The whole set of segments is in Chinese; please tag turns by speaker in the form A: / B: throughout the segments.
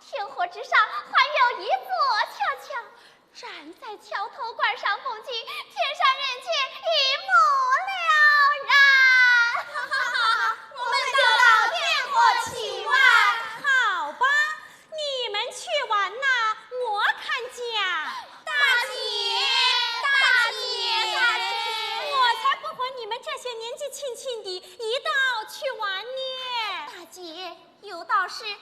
A: 天河之上还有一座桥，站在桥头观赏风景，天上人间一目了然。
B: 我们就到天河去玩。
C: 好吧，你们去玩呐，我看家。
B: 大姐，
C: 我才不和你们这些年纪轻轻的一道去玩呢。
A: 大姐，有道是天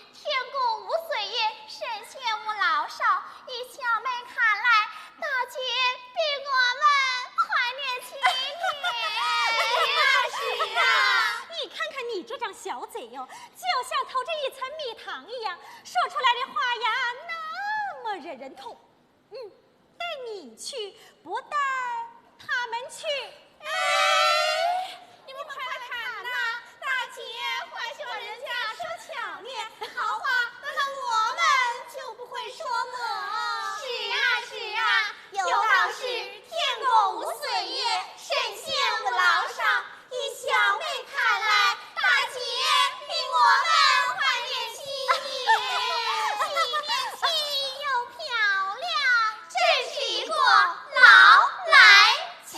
A: 公无岁月，神仙无老少。以小妹看来，大姐比我们还年轻呢。
B: 是啊，
C: 你看看你这张小嘴哟，就像透着一层蜜糖一样，说出来的话呀那么惹人痛。带你去，不带他们去。
B: 你们快看呐，大姐还说人家说巧呢，好话难道我们就不会说么？是啊，有道是天公无岁月，神仙无老少。以小妹看来，大姐比我们还年轻呢，
A: 既年轻又漂亮，真是一个老来俏。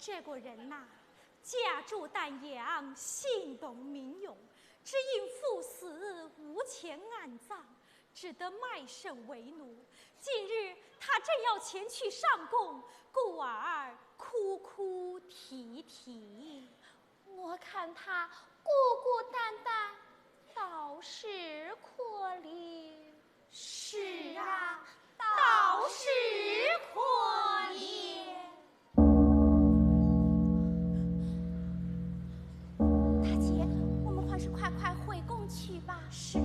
C: 这个人呐，家住丹阳，性动民勇，只因父死无钱安葬，只得卖身为奴。今日他正要前去上供，故儿哭哭啼啼。
A: 我看他孤孤单单，倒是可怜。
B: 是啊，倒是可怜。
A: 大姐，我们还是快快回宫去吧。
C: 是啊，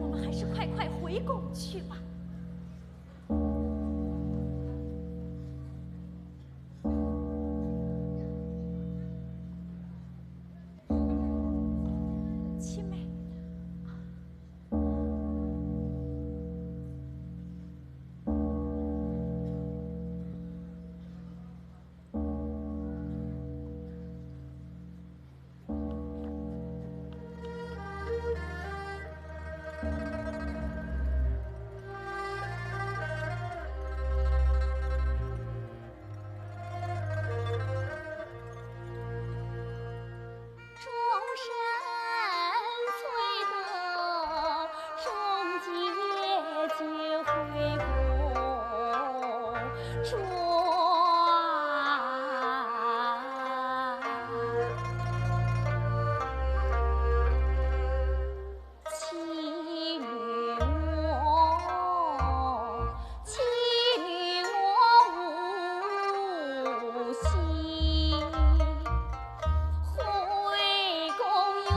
C: 我们还是快快回宫去吧。七妹，
A: 众神催得众姐姐回宫转。妻女我无心。回公园，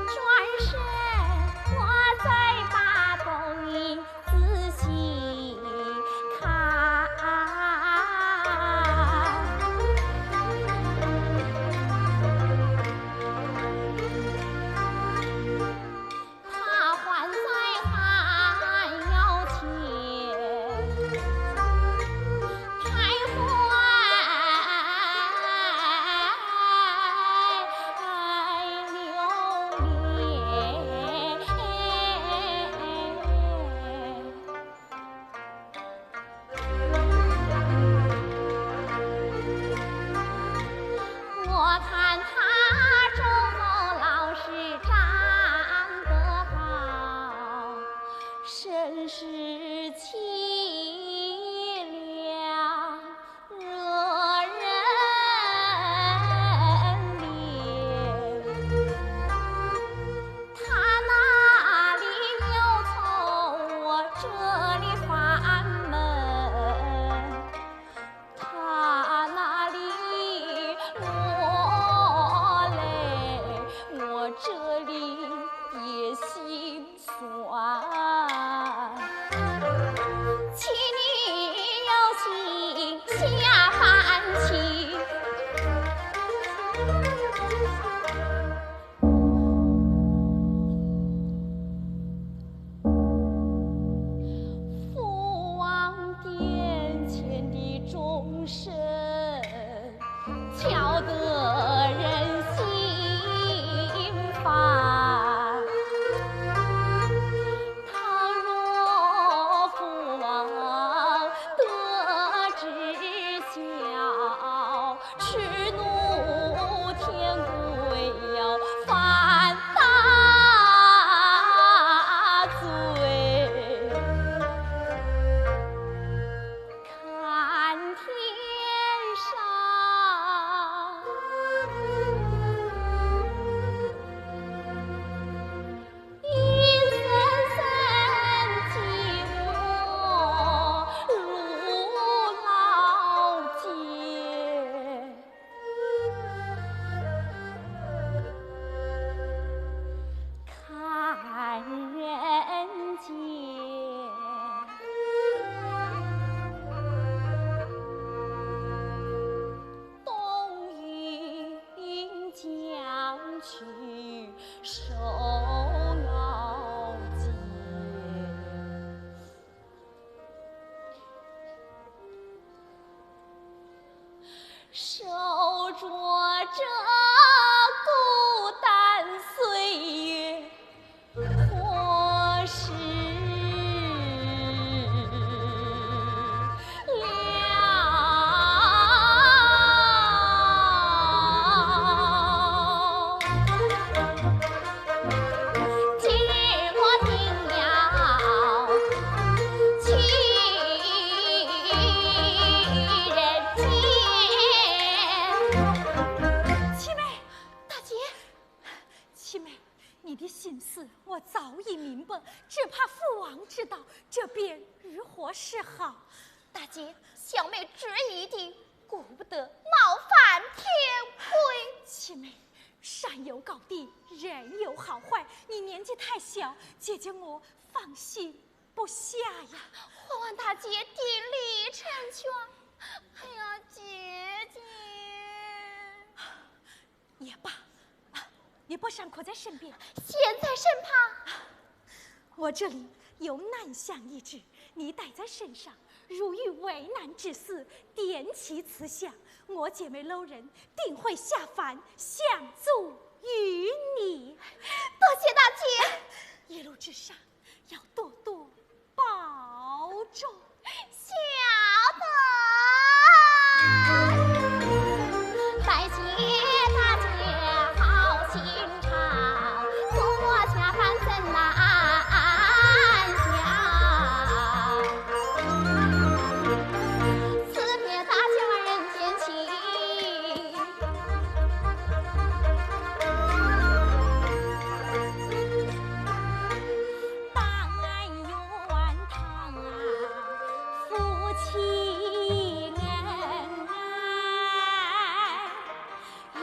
A: 转身我在
C: 七妹，你的心思我早已明白，只怕父王知道，这便如何是好？
A: 大姐，小妹执意的，顾不得冒犯天规。
C: 七妹，山有高低，人有好坏，你年纪太小，姐姐我放心不下呀。
A: 还望大姐鼎力成全。哎呀，姐姐，
C: 也罢，你不尚可在身边，
A: 现在身旁，
C: 我这里有南香一支，你带在身上，如遇危难之事，点起此香，我姐妹搂人定会下凡相助于你。
A: 多谢大姐，
C: 一路之上要多多保重。
A: 晓得。拜谢大姐好心肠，送我下凡怎难想？此别大姐人间情，
C: 但愿堂夫妻恩爱，日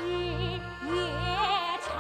C: 月长。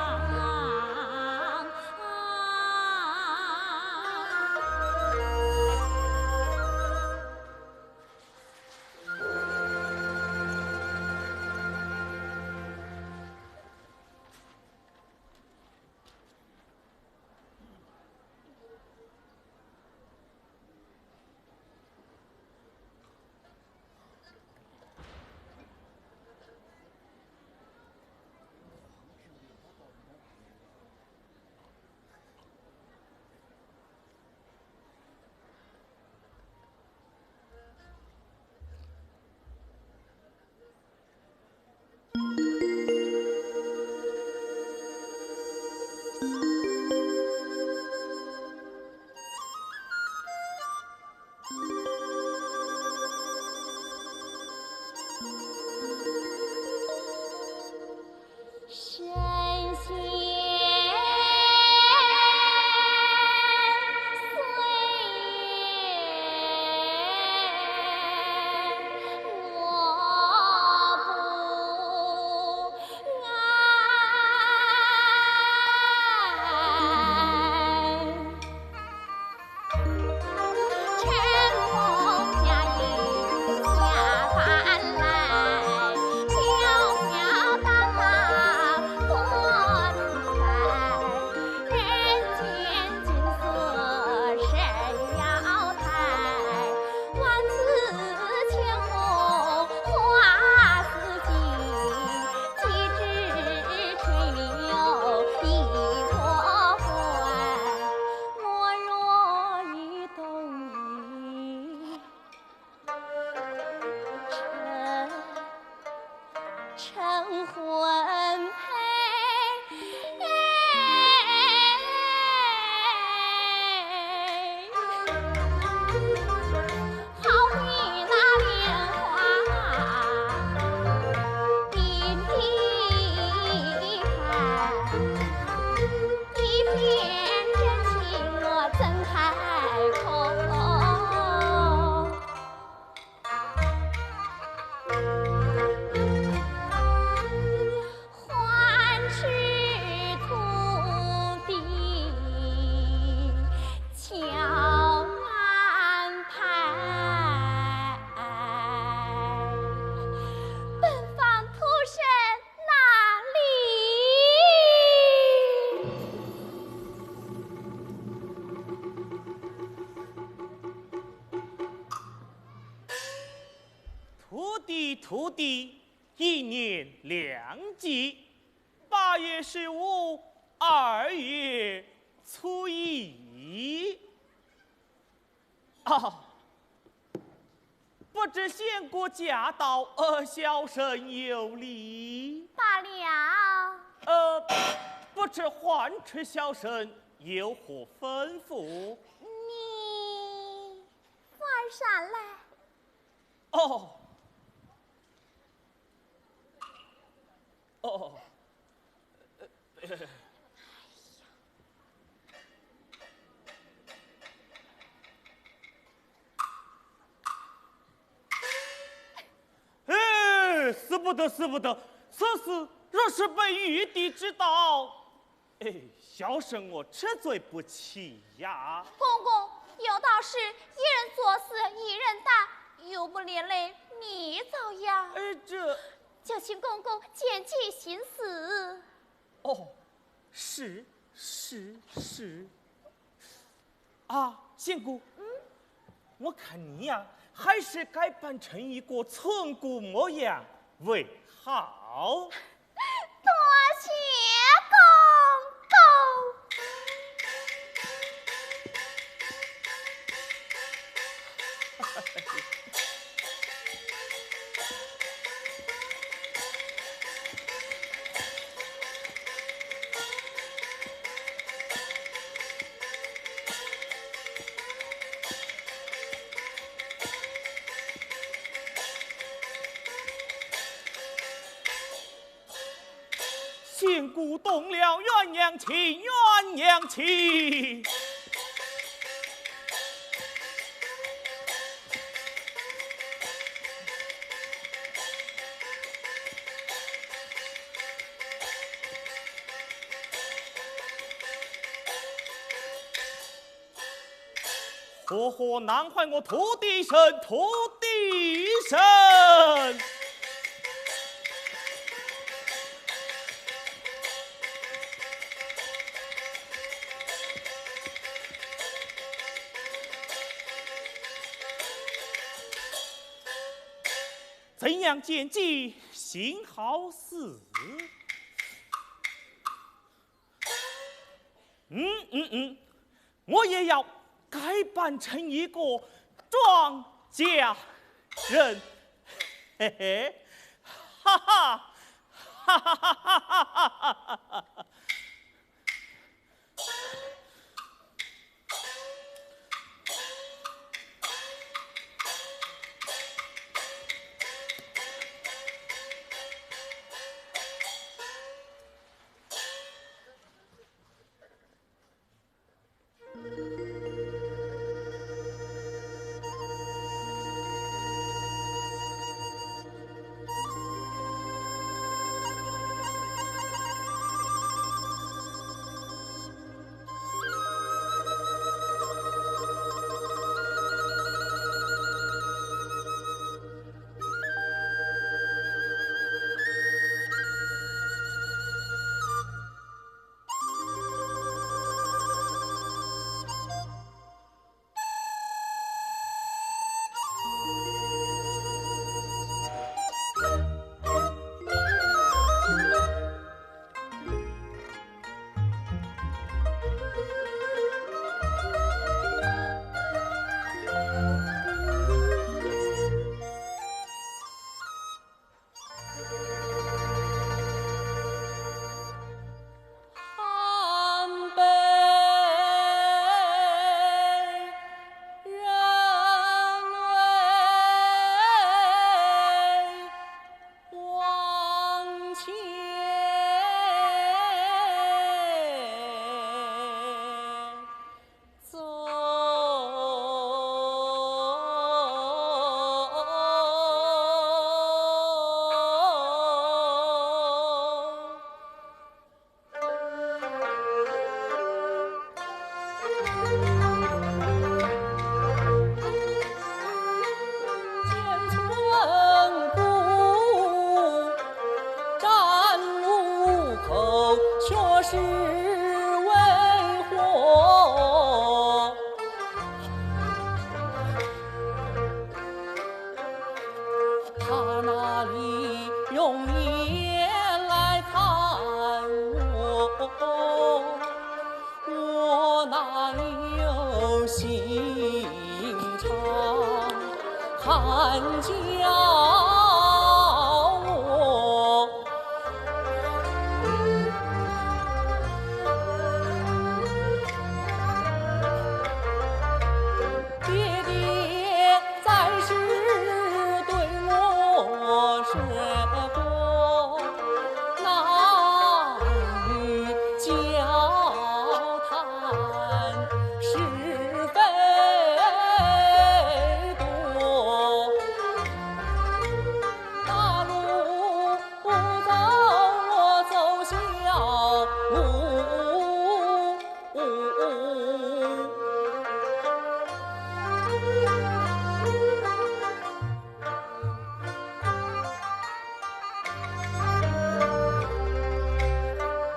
A: 神仙虽我不安，乘风驾云下凡来，飘飘荡浪多自在，人间景色神瑶台，万紫千红花似锦，几枝垂柳一朵欢。我若遇冬雨，成婚配。好比那莲花并蒂开，一片真情我怎开口？还是土地巧安排，奔放土生哪里？
D: 土地，一年两季，8月15、2月初1。不知仙姑驾到，小生有礼。
A: 罢了。
D: 不知唤出小生有何吩咐？
A: 你放上来。
D: 得，死不得！此事若是被玉帝知道，小生我吃罪不起呀！
A: 公公，有道是一人做事一人担，又不连累你遭殃。就请公公见计行事。
D: 哦，是。啊，仙姑，我看你呀，还是该扮成一个村姑模样为好。
A: 多谢公公。
D: 仙姑动了鸳鸯情，鸳鸯情。活难坏我土地神，土地神。怎样见计行好事？我也要改扮成一个庄稼人，嘿嘿，哈哈，哈哈哈哈哈哈哈！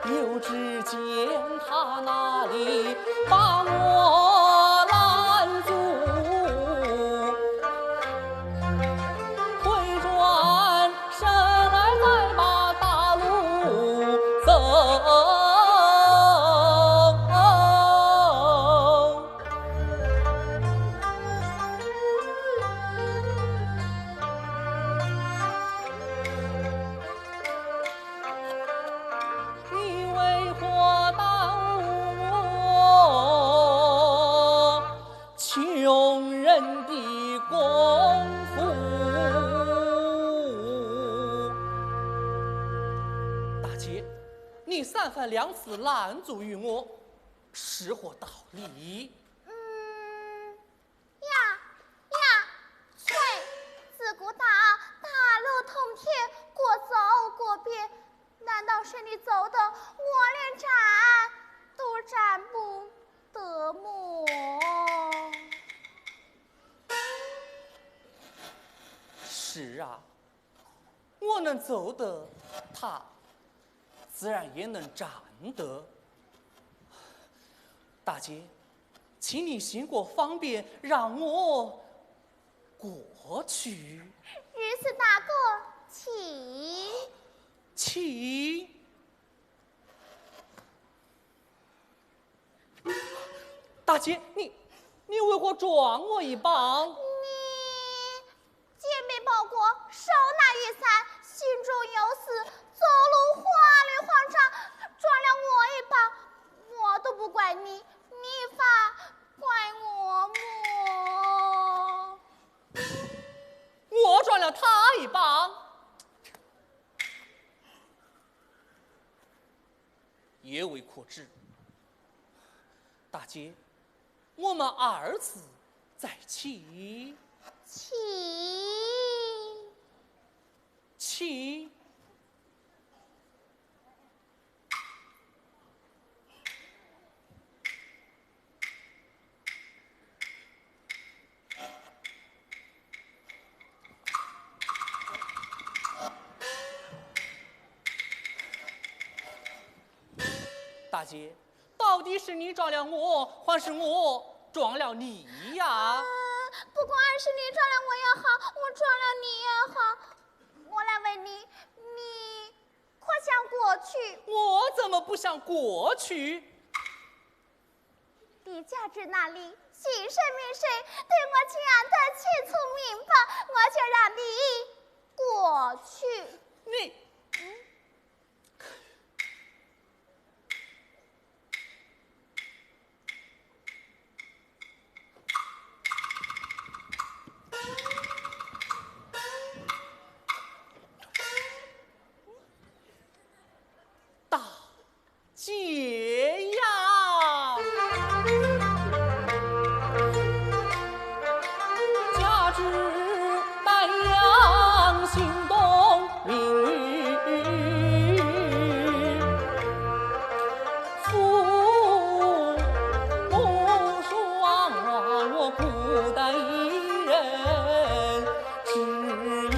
E: 又只见他那里把我拦住，回转身来再把大路走。你为何耽误我穷人的功夫？大姐，你三番两次拦阻于我，是何道理？
A: 翠，自古大路通天，过走过别，难道是你走的我连站都站不得么？
E: 是啊，我能走得，他自然也能站得。大姐，请你行过方便，让我过去。
A: 日子大过，
E: 请。大姐，你为何撞我一棒？
A: 你肩背包裹，手拿雨伞，心中有事，走路花里胡哨，撞了我一棒，我都不怪你，你反怪我么？
E: 我撞了他一棒，也未可知。大姐，我们二次再起。起。大姐，到底是你撞了我，还是我撞了你呀？
A: 不管是你撞了我也好，我撞了你也好，我来问你，你可想过去？
E: 我怎么不想过去？
A: 你家至那里，姓甚名谁，对我讲的清楚明白，我就让你过去。
E: 你。大姐呀，家之丹阳心动明玉，父母双亡，我孤单一人，只因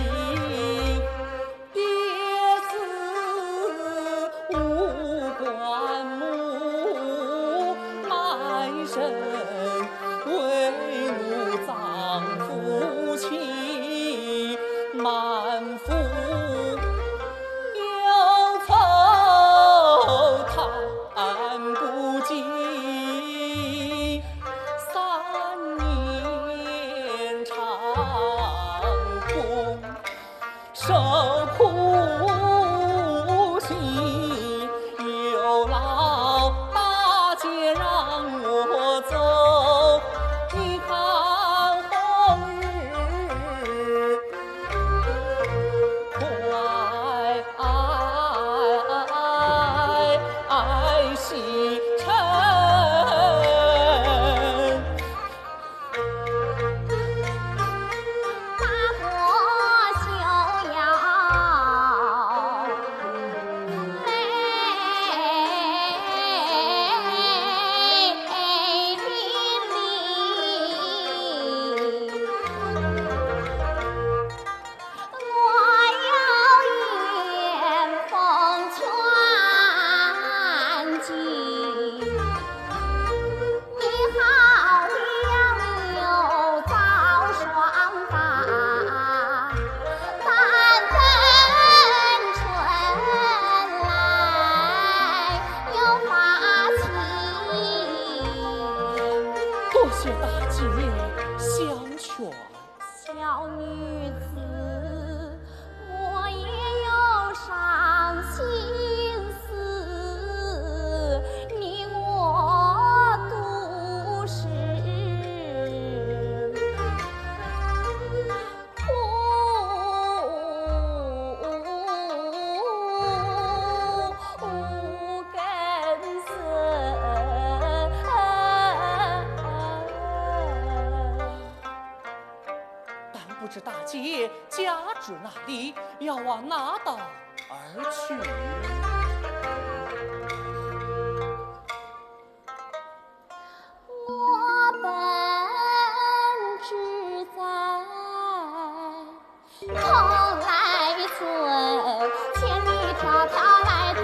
E: 爹死无关母，满身为奴葬父亲，满腹忧愁叹不尽，3年长空受苦辛，有劳大姐让我走，你看红日快西沉。
A: 大国休要泪
E: 谢大姐相劝。
A: 小女子，我也有伤心思，你我都是无根深。
E: 但不知大姐家住哪里，要往哪道而去？
A: 我本只在蓬莱村，千里迢迢来投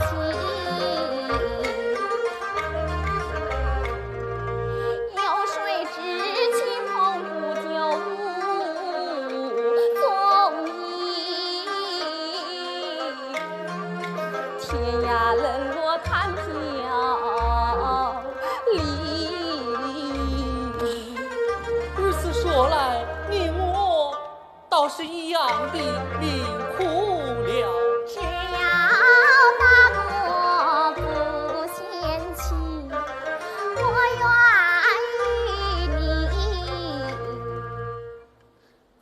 A: 亲。有谁知青铜不久无踪影，天涯冷落谈飘零。
E: 如此说来，你我倒是一样的命苦了。
A: 只要大哥不嫌弃，我愿与你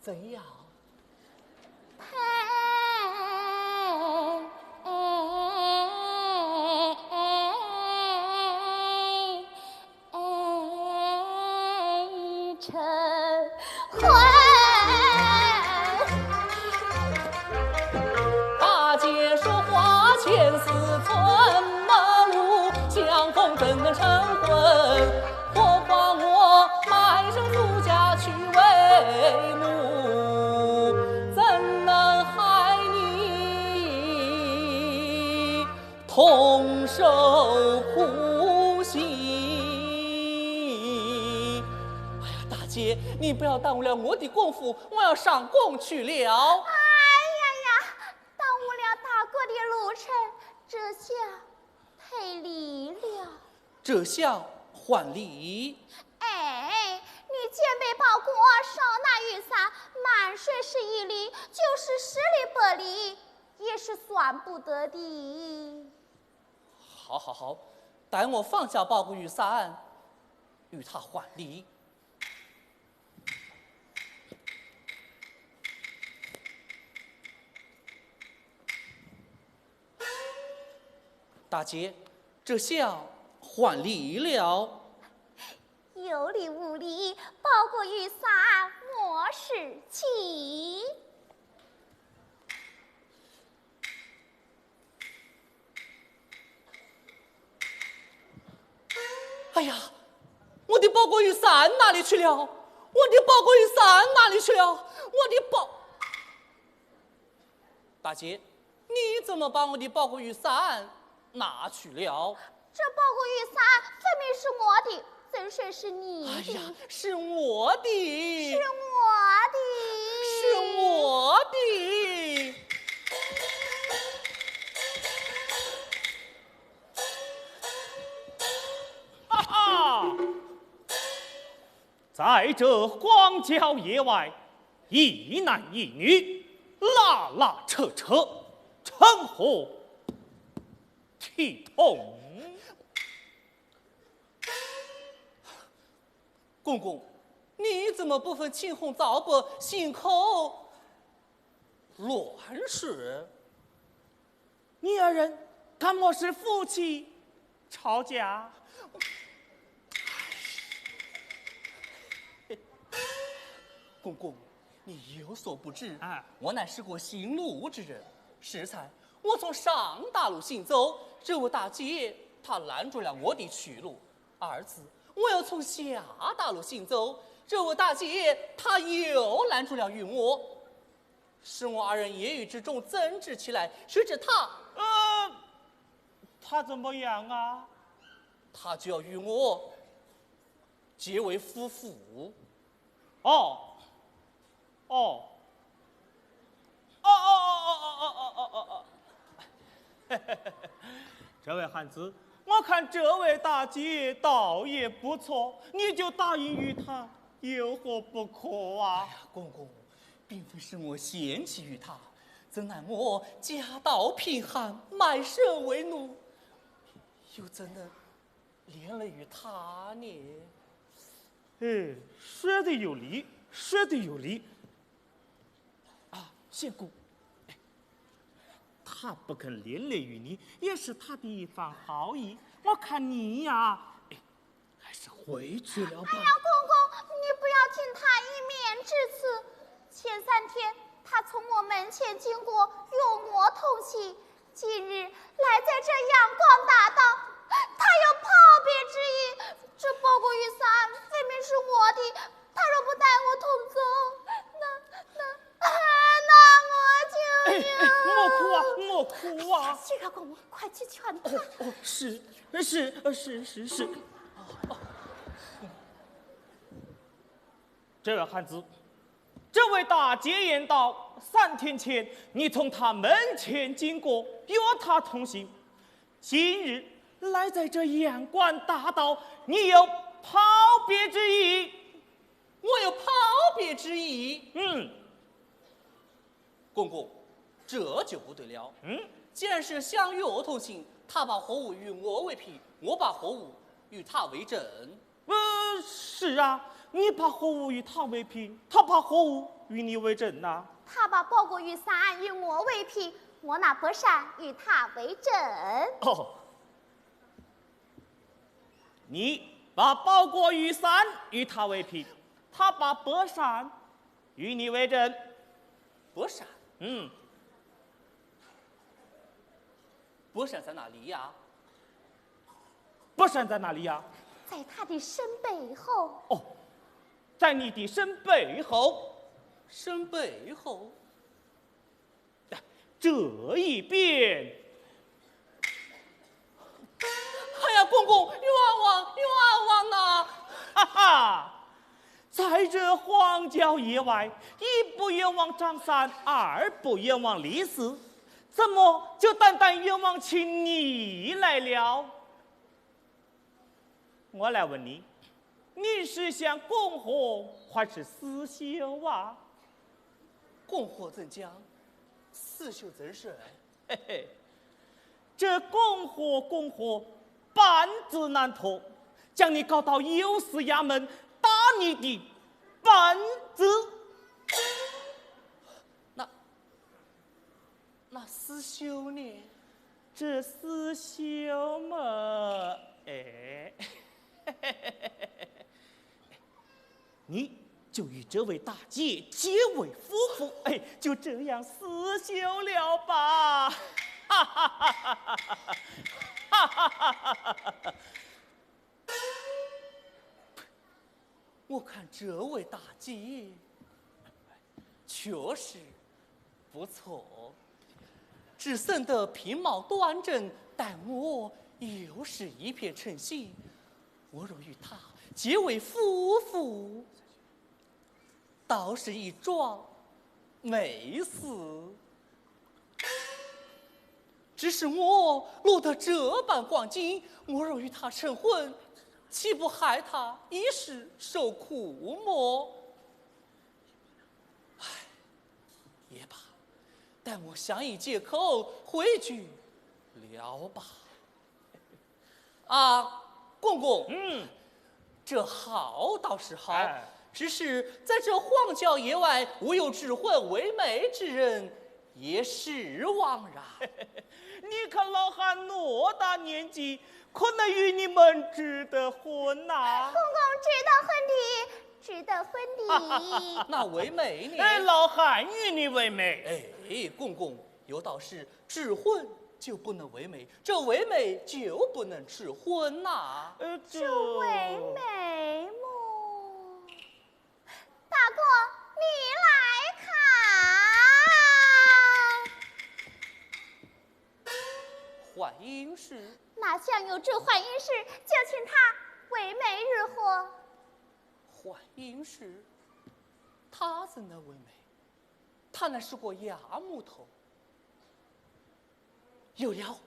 E: 怎样？
A: 成婚。
E: 大姐说花前4寸马路，相逢怎能成婚？何况我卖身出家去为奴，怎能害你同受苦刑？哎呀，大姐，你不要耽误了我的功夫，我要上工去了。
A: 哎呀，耽误了大哥的路程，这下赔礼了。
E: 这项还礼。
A: 哎，你前辈报国少拿雨伞，满水11里，就是10里8里，也是算不得的。
E: 好，待我放下包谷雨伞，与他还礼。大姐，这下还礼了。
A: 有理无理，包裹雨伞莫使气。
E: 哎呀，我的包裹雨伞哪里去了？我的包裹雨伞哪里去了？我的包……大姐，你怎么把我的包裹雨伞拿去了？
A: 这包裹雨伞分明是我的，怎说是你的？
E: 哎呀，是我的，
A: 是我的，
E: 是我的。
D: 哈哈，在这荒郊野外，一男一女，拉拉扯扯，成何体统？
E: 公公，你怎么不分青红皂白，信口乱说？
D: 你二人敢莫是夫妻吵架？
E: 公公，你有所不知，
D: 啊
E: 我乃是个行路之人。适才我从上大路行走，这位大姐她拦住了我的去路；二次我又从下大路行走，这位大姐她又拦住了与我，使我二人言语之中争执起来。谁知
D: 他怎么样啊？
E: 她就要与我结为夫妇。
D: 哦，这位汉子，我看这位大姐倒也不错，你就答应于她，有何不可啊？
E: 公公，并非是我嫌弃于他，怎奈我家道贫寒，卖身为奴，又怎能连累于他呢？
D: 哎，说的有理，说的有理。啊，县姑，他不肯连累于你，也是他的一番好意。我看你呀，还是回去了吧。
A: 哎呀，公公，你不要听他一面之词。前3天他从我门前经过，与我同行；今日来在这阳光大道，他有抛别之意。这包裹雨伞分明是我的，他若不带我同走，那我就
D: 莫哭啊，莫哭啊！
A: 这个公公，快去劝他。
D: 是。这位汉子，这位大姐言道，3天前你从他门前经过，与他同行。今日来在这阳关大道，你有抛别之意。
E: 我有抛别之意。公公，这就不对了。既然是相与我同行，他把货物与我为凭，我把货物与他为证。
D: 是啊，你把货物与他为凭，他把货物与你为证呐。
A: 他把包裹雨伞与我为凭，我拿薄扇与他为证。
D: 哦，你把包裹雨伞与他为凭，他把薄扇与你为证。
E: 薄扇？薄扇在哪里呀？
D: 薄扇在哪里呀？
A: 在他的身背后。
D: 哦，在你的身背后。
E: 身背后？
D: 这一边。
E: 哎呀，公公，冤枉啊！
D: 哈哈，在这荒郊野外，一不冤枉张三，二不冤枉李四，怎么就单单冤枉起你来了？我来问你，你是想供货还是私修啊？
E: 供货怎讲，私修怎是？
D: 嘿嘿，这供货半字难脱，将你告到有司衙门，打你的半字。
E: 那私修呢？
D: 这私修嘛，你就与这位大姐结为夫妇，就这样私修了吧。哈哈哈哈哈哈！
E: 我看这位大姐确实不错，只生得品貌端正，但我又是一片诚心。我若与她结为夫妇，倒是一桩美事。只是我落得这般光景，我若与他成婚，岂不害他一世受苦么？唉，也罢，待我想一借口回去了吧。啊，公公，这好倒是好，只是在这荒郊野外，无有智慧为媒之人，也是枉然。
D: 你看老汉偌大年纪，可能与你们指得婚呐？
A: 公公指得婚礼。
E: 那为媒呢？
D: 老汉与你为媒。
E: 公公有道是指婚就不能为媒，这为媒就不能指婚呐。
A: 这为媒么？大哥，你来看。
E: 换姻事？
A: 哪像有这换姻事，就请他为媒日何？
E: 换姻事？他怎能为媒？他乃是个哑木头。有了，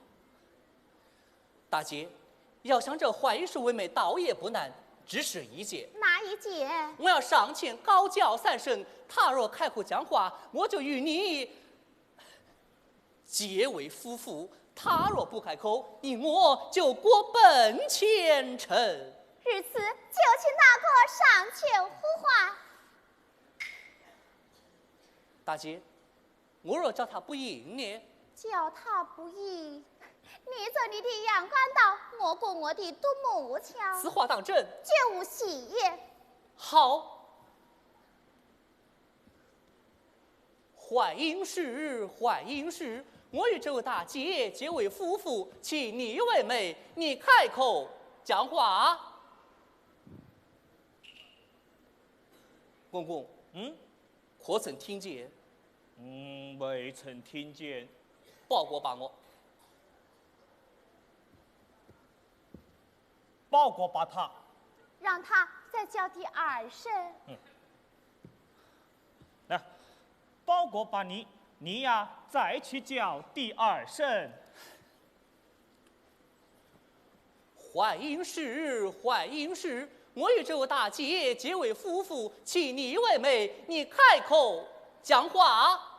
E: 大姐，要想这怀孕树为媒，倒也不难，只是一件。
A: 哪一件？
E: 我要上前高叫3声，他若开口讲话，我就与你结为夫妇；他若不开口，你我就过奔前程。
A: 如此，就请大哥上前呼唤。
E: 大姐，我若叫他不应呢？
A: 叫他不应，你走你的阳关道，我过我的独木桥，
E: 此话当真？
A: 绝无戏言。
E: 好，欢迎时，欢迎时，我与这位大姐结为夫妇，请你为媒，你开口讲话。公公，可曾听见？
D: 未曾听见。
E: 报过把我。
D: 报过把他。
A: 让他再叫第2声。
D: 来，报过把你呀，再去叫第2声。
E: 欢迎时，欢迎时，我与这位大姐结为夫妇，请你为媒，你开口讲话。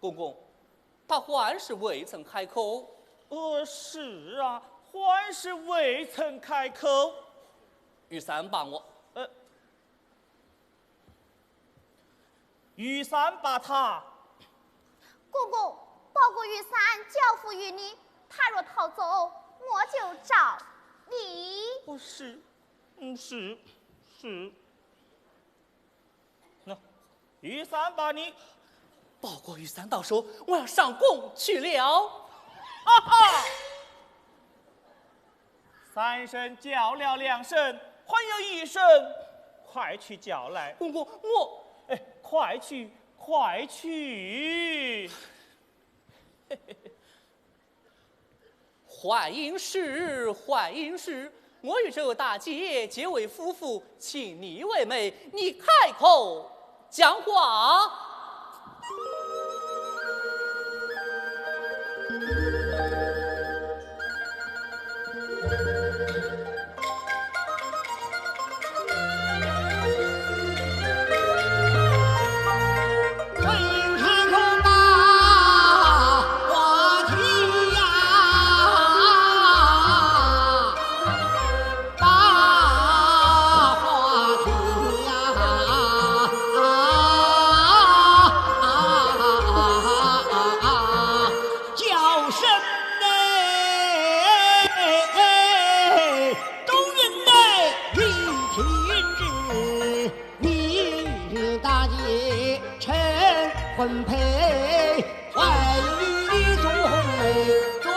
E: 公公，他还是未曾开口。
D: 是啊，还是未曾开口。
E: 玉三把我。
D: 玉三把他。
A: 公公，报过玉三交付于你，他若逃走，我就找你。
D: 是。那玉三把你。
E: 报过玉三到手，我要上供去了。
D: 哈哈！3声叫了2声，还有1声，快去叫来。
E: 公公，我
D: 快去，快去！
E: 欢迎时，欢迎时，我与这位大姐结为夫妇，请你为媒，你开口讲话。
F: 婚配怀里种红梅，种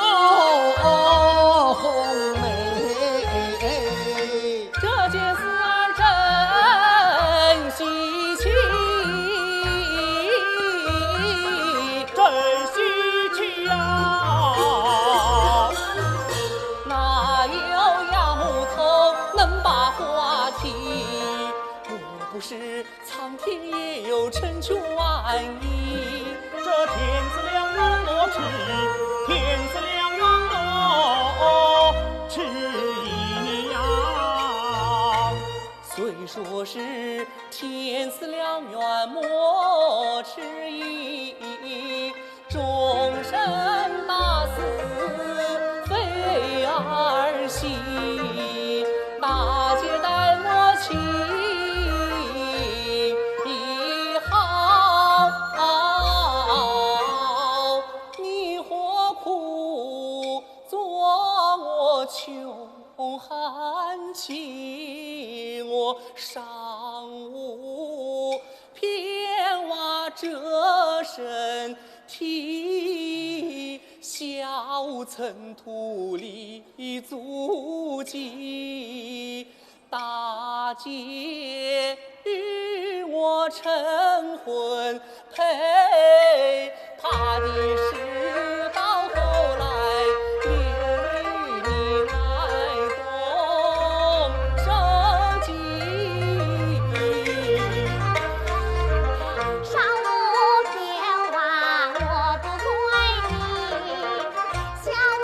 F: 红梅，
E: 这件事真稀奇，
D: 真稀奇啊！
E: 哪有摇头能把话题？若不是苍天也有成全意。
D: 这天子良缘莫迟，天子良缘莫迟疑呀。
E: 虽说是天赐良缘莫迟疑，终身大事非儿戏，大姐待我情意好，你何苦做我穷寒情？我尚无片瓦遮身体，小尘土里足迹。大姐与我成婚配，怕的是到后来连累你来动手机。
A: 上无变化我不怪你，下无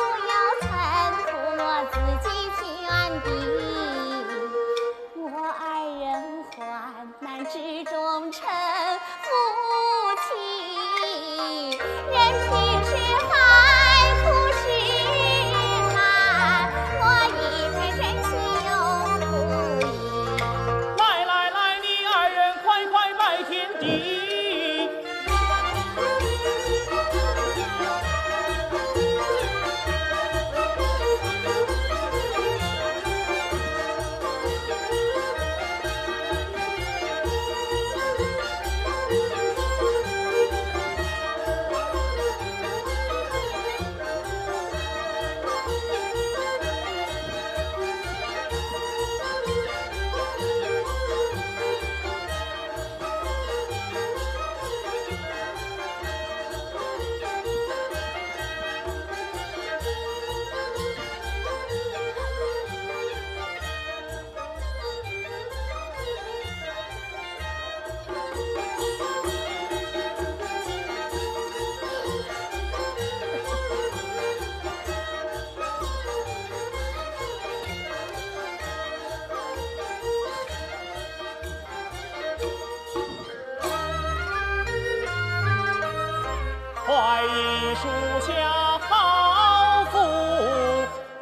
D: 你属下好福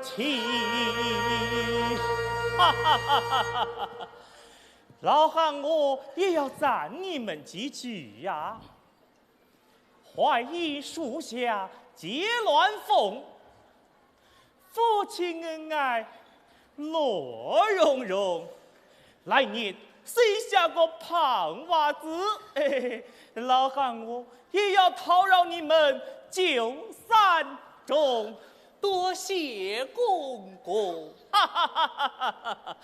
D: 气。哈哈哈哈哈哈！老汉我也要赞你们几句呀。怀疑属下结乱凤，夫妻恩爱乐融融。来年生下个胖娃子，老汉我也要讨饶你们9、3中。
E: 多谢公公。
D: 哈哈哈哈哈哈！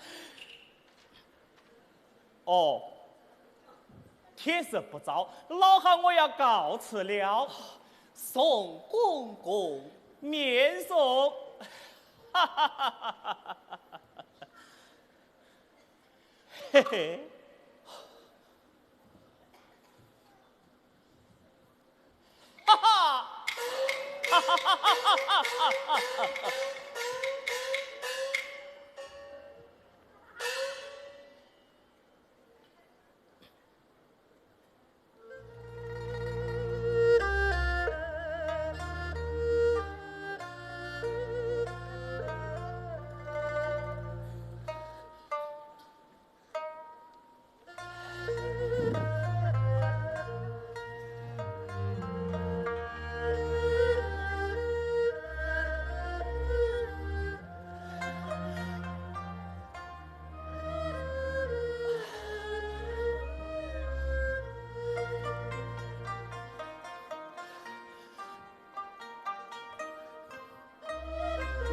D: 哦，天色不早，老汉我要告辞了。
E: 宋公公，
D: 免送。哈哈哈哈哈哈！嘿嘿。哈哈！哈哈哈哈哈哈！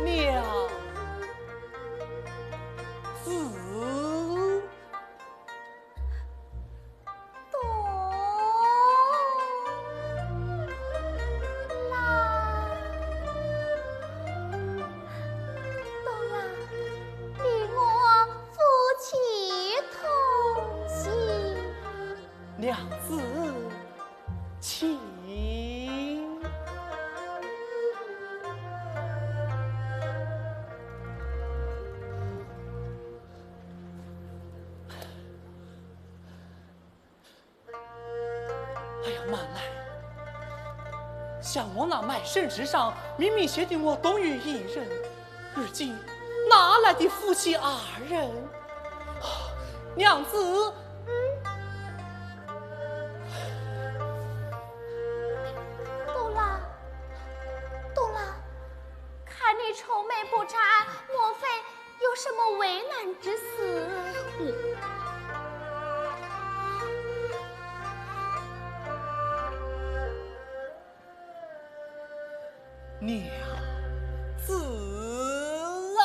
E: 娘子，
A: 东郎，你我夫妻同心。
E: 娘子，请。哎呀，慢来！像我那卖身之上，明明写定我董玉一人，如今哪来的夫妻2人？娘子，
A: 东郎，看你愁眉不展，莫非有什么为难之事？
E: 娘子啊，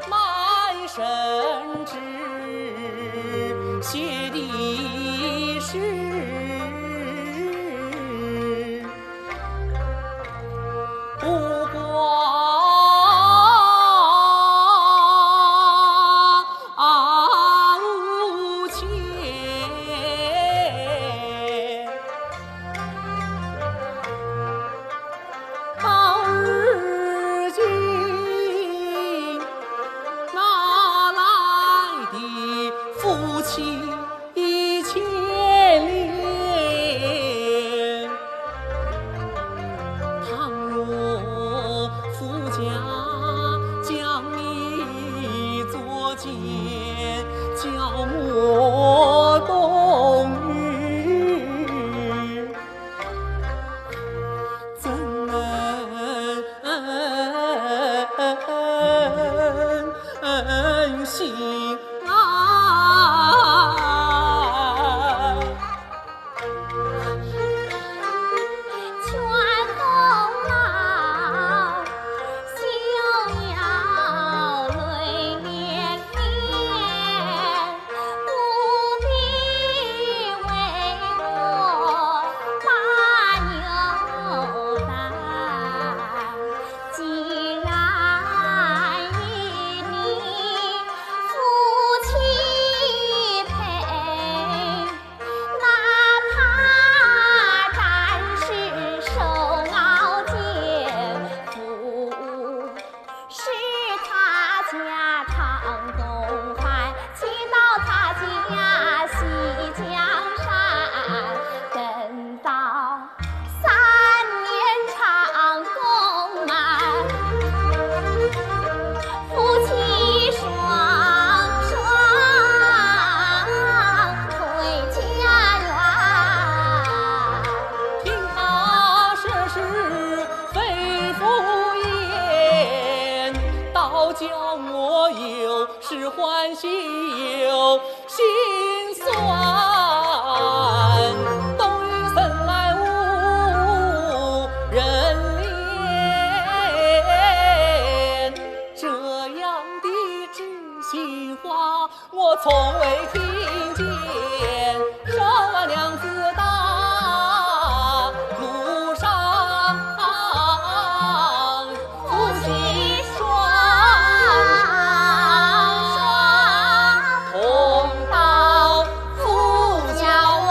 E: 卖身之写的是不光。
A: 不
E: 从未听见少王娘子大路上夫妻双同到富家湾。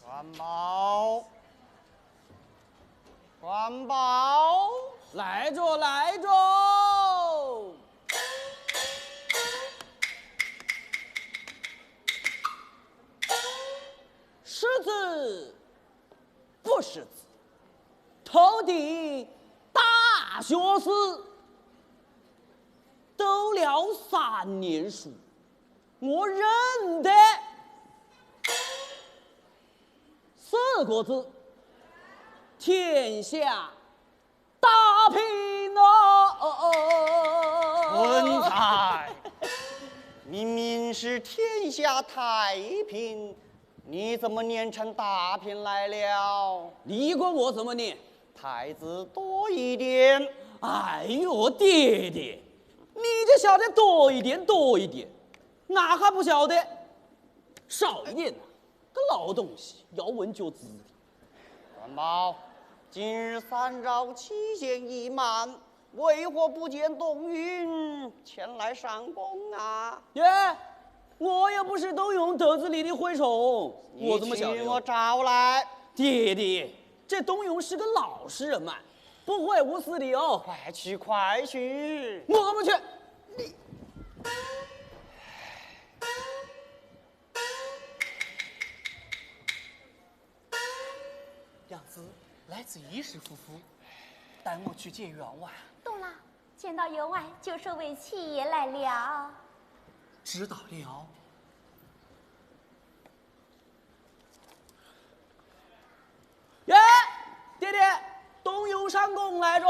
F: 关宝，关宝，
G: 来着来着，识字不识字，头顶大学士，读了3年书，我认得4个字：天下大平
F: 文才，明明是天下太平，你怎么念成大平来了？
G: 你管我怎么念？
F: 太字多一点。
G: 哎呦，爹爹，你就晓得多一点多一点，那还不晓得少一点呢？个老东西要问就知的。
F: 关宝，今日3朝期限已满，为何不见董云前来上宫啊？
G: 耶，我又不是董永德子里的蛔虫，我怎么晓得？
F: 你请我找来。
G: 爹爹，这董永是个老实人嘛，不会无私的哦。
F: 快去快去！
G: 我不去。
E: 娘子来自衣氏夫妇，带我去见员外。
A: 懂了，见到员外就说为七爷来了。
E: 知道了。
G: 耶，爹爹，董永上宫来着。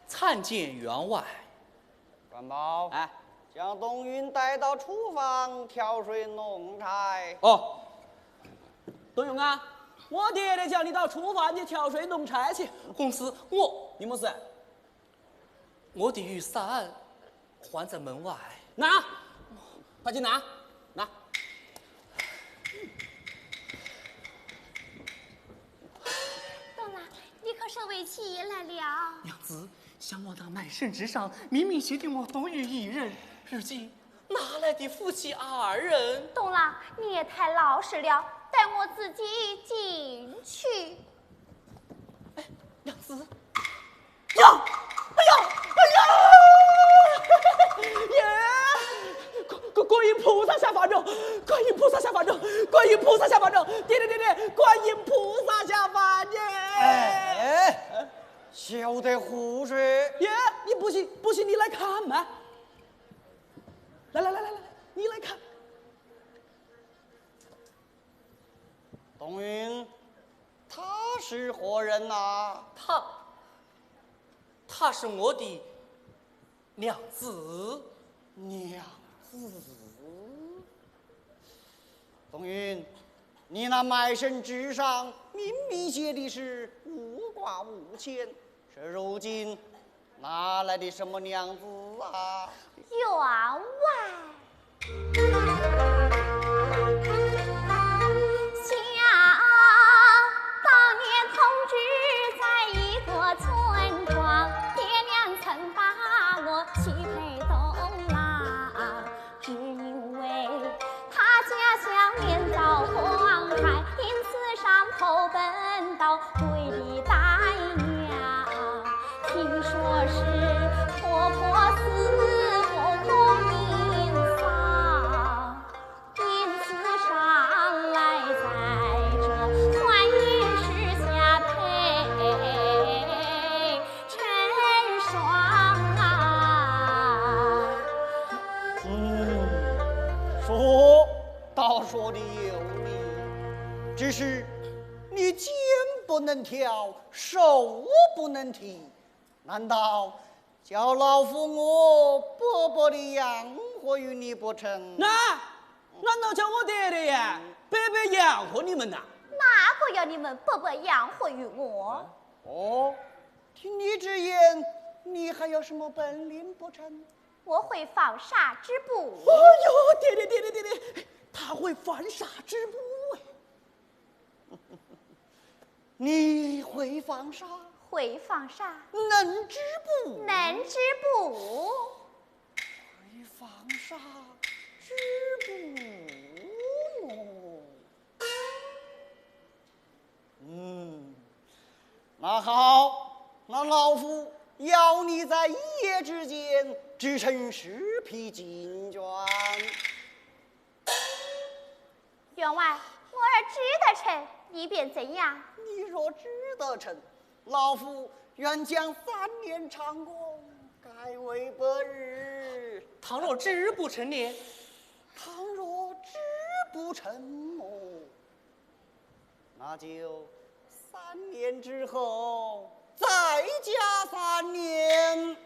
E: 参见员外。
F: 关宝，
G: 哎，
F: 将董云带到厨房挑水弄柴。
G: 哦，董永啊，我爹爹叫你到厨房去挑水弄柴去。
E: 公子，
G: 你没事？
E: 我的雨伞还在门外。
G: 拿，快去拿，拿。
A: 懂了，你可是为七爷来了。
E: 娘子，想我那满圣旨上明明写的我董宇一人，如今哪来的夫妻2人？
A: 懂了，你也太老实了，带我自己进去。
E: 娘子，
G: 呀，哎呀，耶！观音菩萨下凡着，观音菩萨下凡着，观音菩萨下凡着，爹，观音菩萨下凡耶！
F: 哎，晓得胡说！
G: 耶，你不信你来看嘛。来，你来看。
F: 董云，他是何人呐？
E: 她是我的娘子。
F: 娘子。董云，你那卖身之上明明写的是无挂无牵，这如今哪来的什么娘子啊？
A: 员外。
F: 只是你肩不能挑，手不能提，难道叫老夫我薄薄的养活于你不成？
G: 难道叫我爹爹呀白白养活你们呐？
A: 哪个要你们白白养活于我？
F: 哦，听你之言，你还有什么本领不成？
A: 我会纺纱织布。
G: 哦呦，爹，他会纺纱织布哎！
F: 你会纺纱，
A: 会纺纱，
F: 能织布，
A: 能织布。
F: 会纺纱，织布。那好，那老夫要你在一夜之间织成10匹金绢。
A: 员外，我儿织得成，你便怎样？
F: 你若织得成，老夫愿将3年长工改为8日。
E: 倘若织不成呢？
F: 倘若织不成哦，那就3年之后再加3年。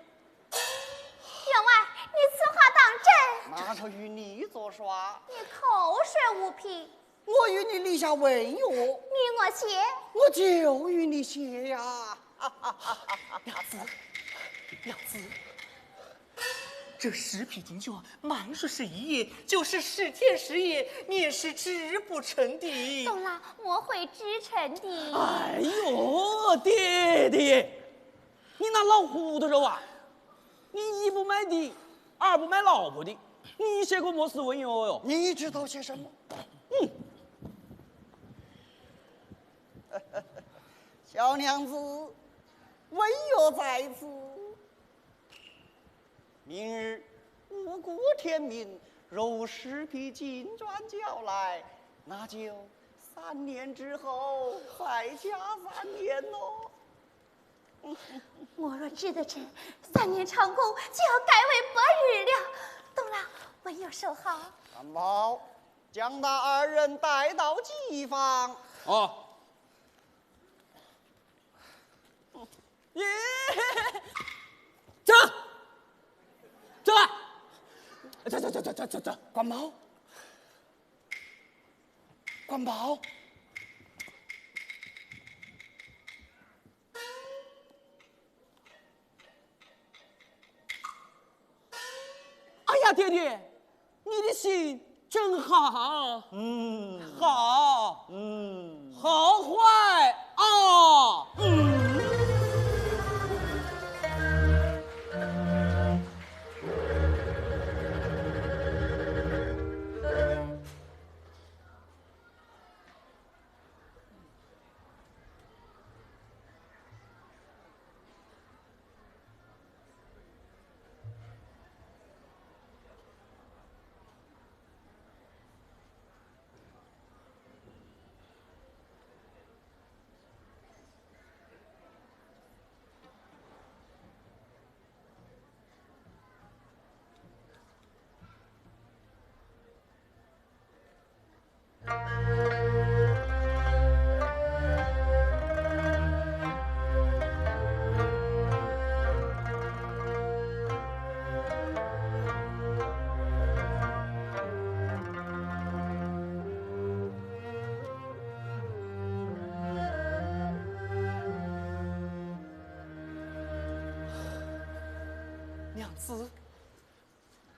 A: 员外，你此话当真？
F: 那就与你作耍，
A: 你口水无凭，
F: 我与你立下违约，
A: 你我写。
F: 我就与你写呀。
E: 娘子，这10匹金绢，满说是1夜，就是10天10夜，你也是织不成的。
A: 懂了，我会织成的。
G: 哎呦，爹，你那老糊涂着啊！你一不买地，二不买老婆的，你写过么事文哟哟？
F: 你知道些什么？小娘子，文约在此。明日五谷天明，若无10匹金绢交来，那就3年之后再加3年喽。
A: 我若织得成，3年长工就要改为8日了。懂了，文约收好。
F: 三宝，将那2人带到机房。
G: 哦。耶！走，
F: 关宝，关宝，
G: 哎呀，爹，你的心真好，好，好坏啊，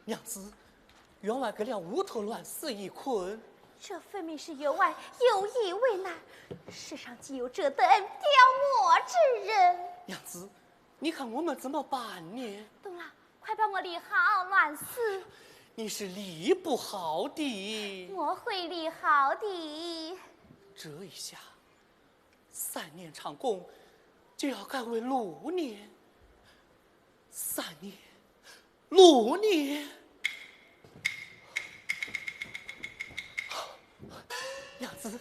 E: 娘子，员外跟了乌头乱死一困。
A: 这分明是员外有意为难，世上岂有这等刁磨之人？
E: 娘子，你看我们怎么办呢？
A: 懂了，快帮我理好乱死。
E: 你是理不好的。
A: 我会理好的。
E: 这一下，3年长工就要改为6年，3年，6年。娘子，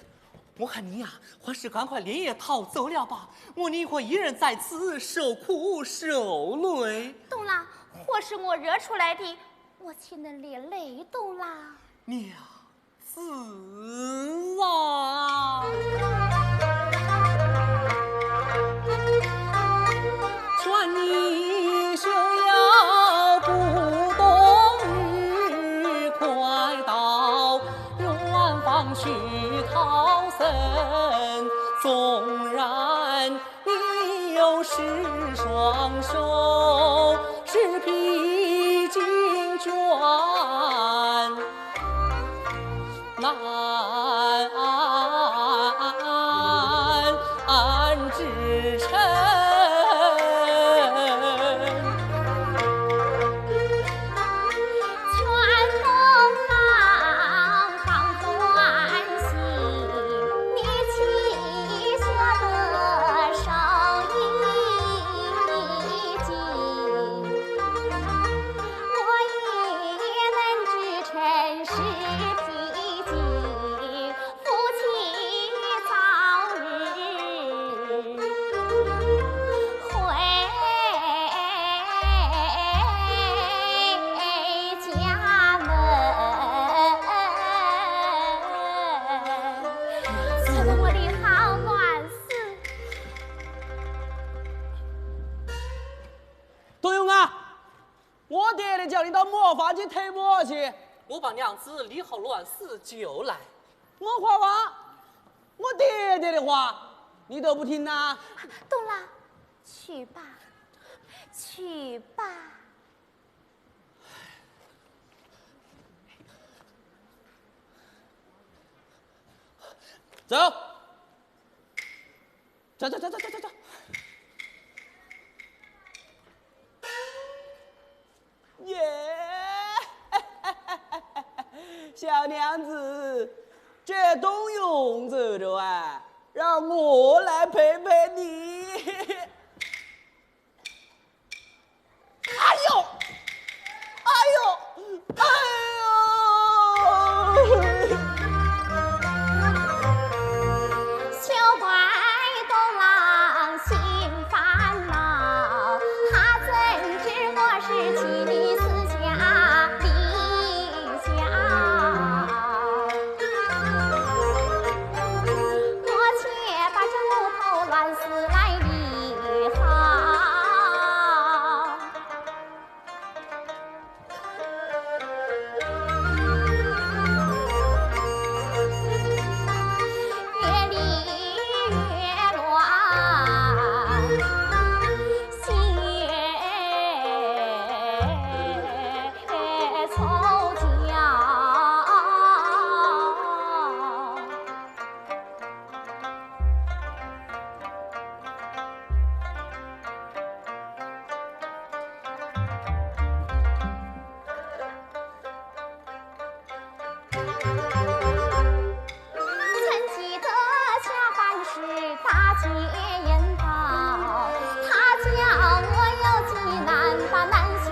E: 我看你呀，还是赶快连夜逃走了吧。我宁可一人在此受苦受累。
A: 懂了，祸是我惹出来的，我岂能连累？懂啦？
E: 娘子啊！僧，纵然你有十双手，是披荆卷，难支撑。
G: 叫你到磨坊去推磨去。
E: 我把娘子理好乱事就来。
G: 我话，我爹爹的话，你都不听呐？
A: 懂了，去吧，去吧。
G: 走，走。耶！小娘子，这冬泳走着啊，让我来陪陪你。哎呦！
A: 小怪东郎心烦恼，他怎知我是妻离四家离家？我且把这木头乱丝来理好。越理越乱，心越凑巧。曾记得下凡时大劫烟道，他叫我有急难把南乡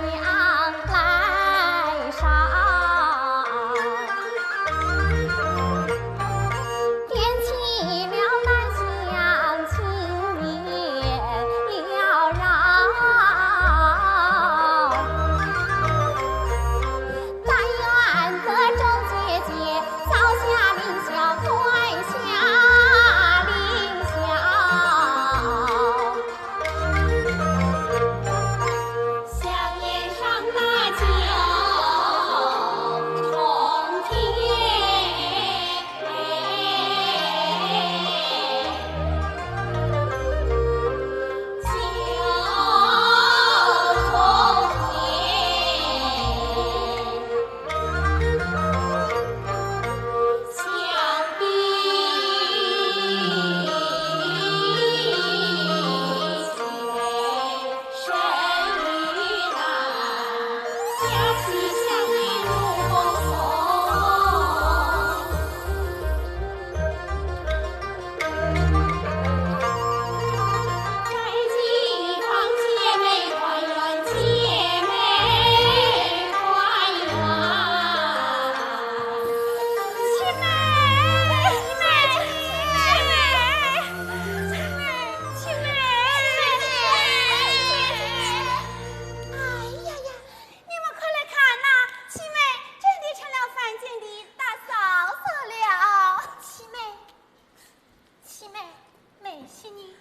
A: 来上，点起了南乡青烟缭绕。但愿得周姐姐早下凌霄，快下凌霄。香烟上那酒冲天，酒冲天。想必情深与难，想起想你如风送。在几方姐妹团圆，姐妹团圆。七妹，哎呀呀，你们快来看呐！七妹真的成了凡间的大嫂嫂了。七妹，妹媳你，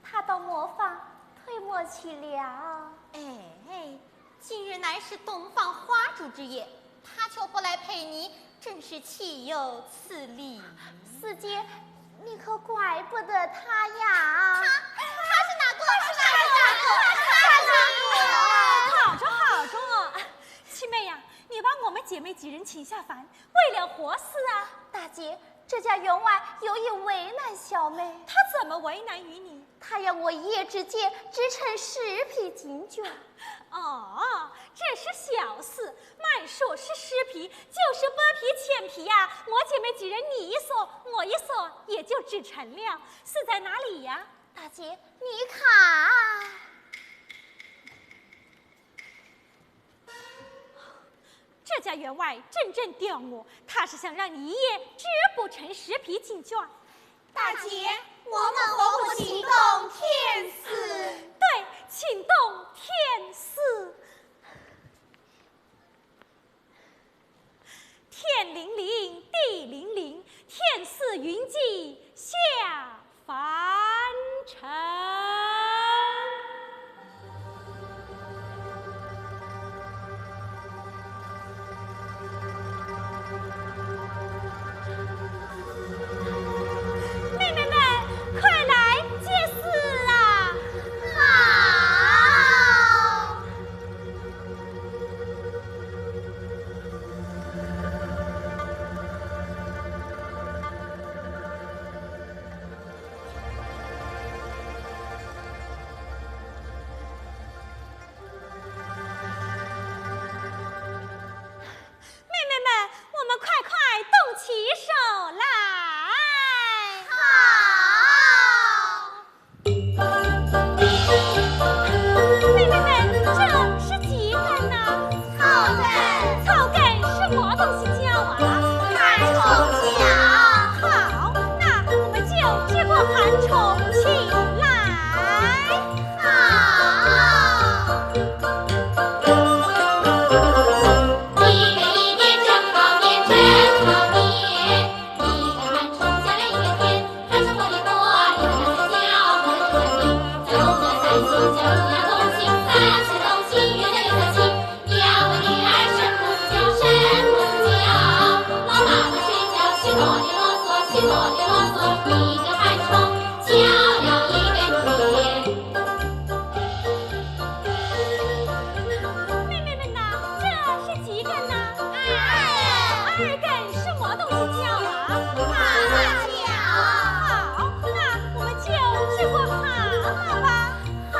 A: 她到磨坊推磨去了。
B: 哎，今日乃是东方花烛之夜，他却不来陪你，真是岂有此理！
A: 四姐，你可怪不得他呀。
B: 他是哪个？
C: 好着好着，七妹呀，你把我们姐妹几人请下凡，为了何事啊？
A: 大姐，这家员外有意为难小妹，
C: 他怎么为难于你？
A: 他要我一夜之间织成10匹锦绢。
C: 哦，这是小事，慢说是10匹，就是8匹、1000匹呀。我姐妹几人，你一说，我一说，也就织成了。是在哪里呀？
A: 大姐，你看，
C: 这家员外真正刁我，他是想让你一夜织不成10匹锦绢。
B: 大姐，我们何不启动天丝？
C: 对，请动天丝。天灵灵，地灵灵，天似云际下凡尘。妹妹们，快来接丝啊！
A: 好。
C: 妹妹们，我们快快动起手来！妹妹们，这是几根呢？
A: 草根，
C: 草根是么东西叫啊？
A: 寒虫脚。
C: 好，那我们就接过寒虫起来。
B: 一个一年真好年，真好年。一个寒虫加了一个天，寒虫过一过，一个寒虫叫，过了这个天。叫龙呀三星，叫龙呀东星，三星东星，月亮又三星。要问女儿什么叫什么叫？老妈妈睡觉起啰里啰嗦，起啰里啰嗦。一个寒虫叫了一根天。
C: 妹妹们呐，这是几根呢？2根是么东西叫啊？
A: 蛤蟆脚。
C: 好，那我们就吃过蛤蟆吧。
A: 好。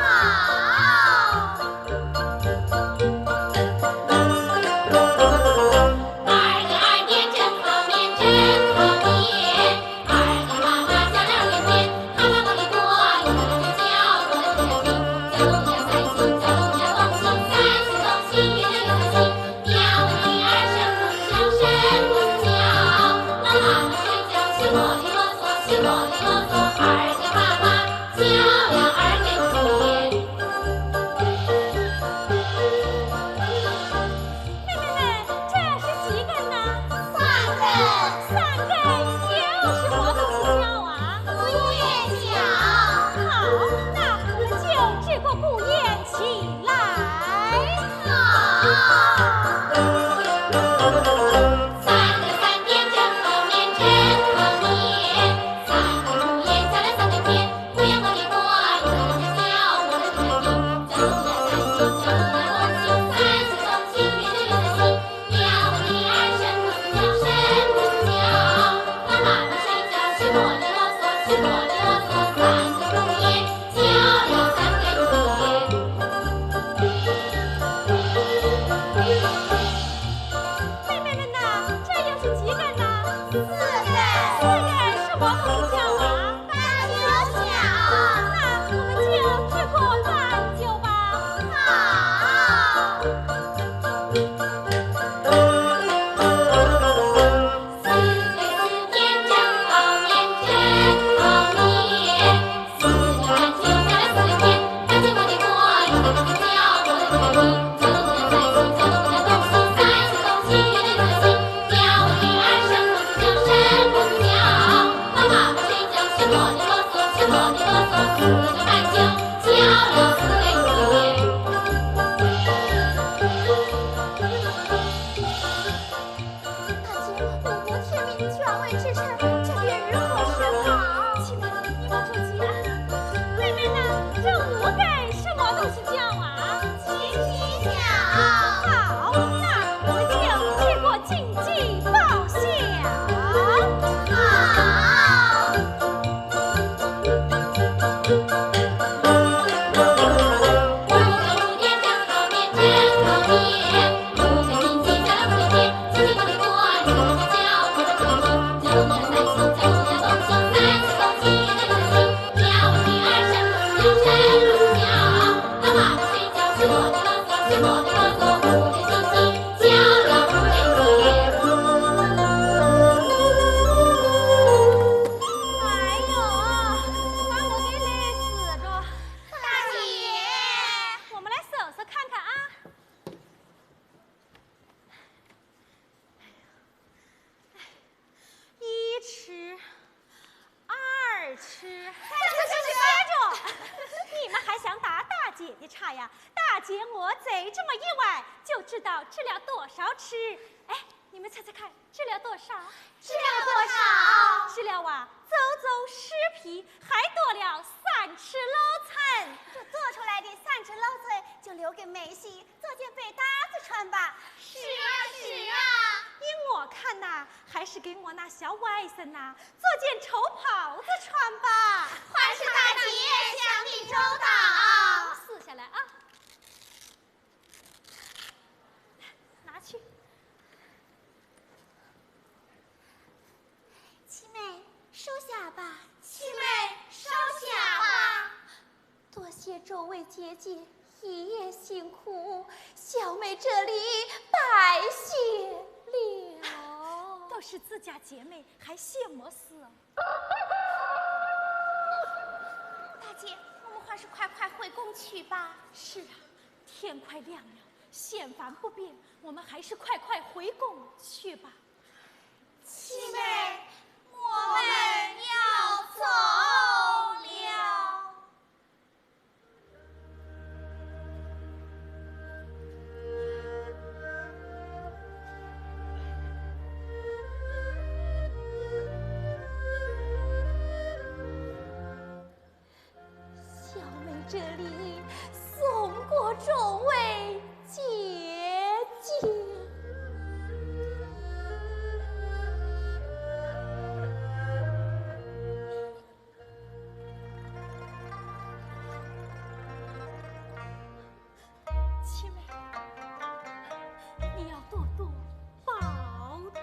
B: 二年真好年，真好年。二个蛤蟆加了2根天，蛤蟆过里过，一个两个叫，过了这个天。叫龙呀三星，叫龙呀东星，三星东星，月亮又三星。要问女儿什么叫什么叫？老妈妈睡觉起啰里啰嗦，起啰里啰嗦。二个蛤蟆叫了2根天。
C: 妹妹们，这是几根呢
A: 3根。
C: ？3根又是么东西叫啊？
A: 不愿脚。
C: 好，那我们就这个顾宴起来。
B: 三个3点真好年，真好年。三个顾宴加了3根天，顾宴过里过，一个两个叫，过了这个天。叫龙呀三星，叫龙呀东星，三星东星，月亮又三星。要问女儿什么叫什么叫？老妈妈睡觉起啰里啰嗦，起啰里啰嗦。三个顾宴叫了3根天。
C: 妹妹们呐，这又是几根呢
A: 4根。
C: ？4根是么东西叫啊？
A: 半酒脚。
C: 那我们就吃过半酒吧。
A: 好。
B: 4年真好年，真好年。4个半酒加了4根天，半酒过里过，一个两个叫，过了这个天。叫龙呀三星，叫龙呀东星，三星东星，月亮又三星。要问女儿什么叫什么叫？老妈妈睡觉起啰里啰嗦，起啰里啰嗦。4个半酒叫了4根天。
A: 大姐，我天命居然未织成，这便如何是好？
C: 吃。接着，你们还想打大姐的岔呀？大姐我贼这么一崴，就知道吃了多少吃。哎，你们猜猜看，吃了多少？
A: 吃了多少？
C: 吃了啊，走10匹，还多了3尺搂层。
A: 这做出来的3尺搂嘴，就留给梅西做件背搭子穿吧。
B: 是啊是啊，
C: 依我看呐，还是给我那小外甥呐做件绸袍子穿吧。
B: 还是大姐想的周到。
C: 撕下来啊，拿去。
A: 七妹，收下吧。
B: 七妹，收下吧。
A: 多谢众位姐姐一夜辛苦，小妹这里拜谢了。
C: 都是自家姐妹，还谢么事啊？
A: 大姐，我们还是快回宫去吧。
C: 是啊，天快亮了，嫌烦不便，我们还是快回宫去吧。
A: 七妹，我们要走了。小妹这里送过众位姐姐。
C: 七妹，你要多多保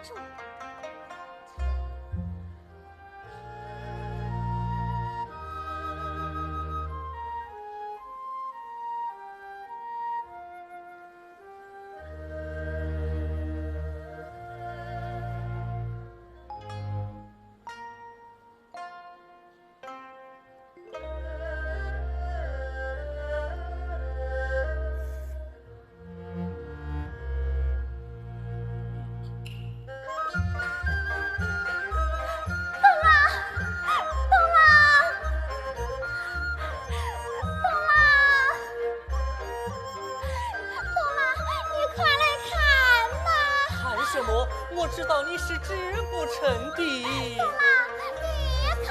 C: 重。
E: 我知道你是织不成的。
A: 你看，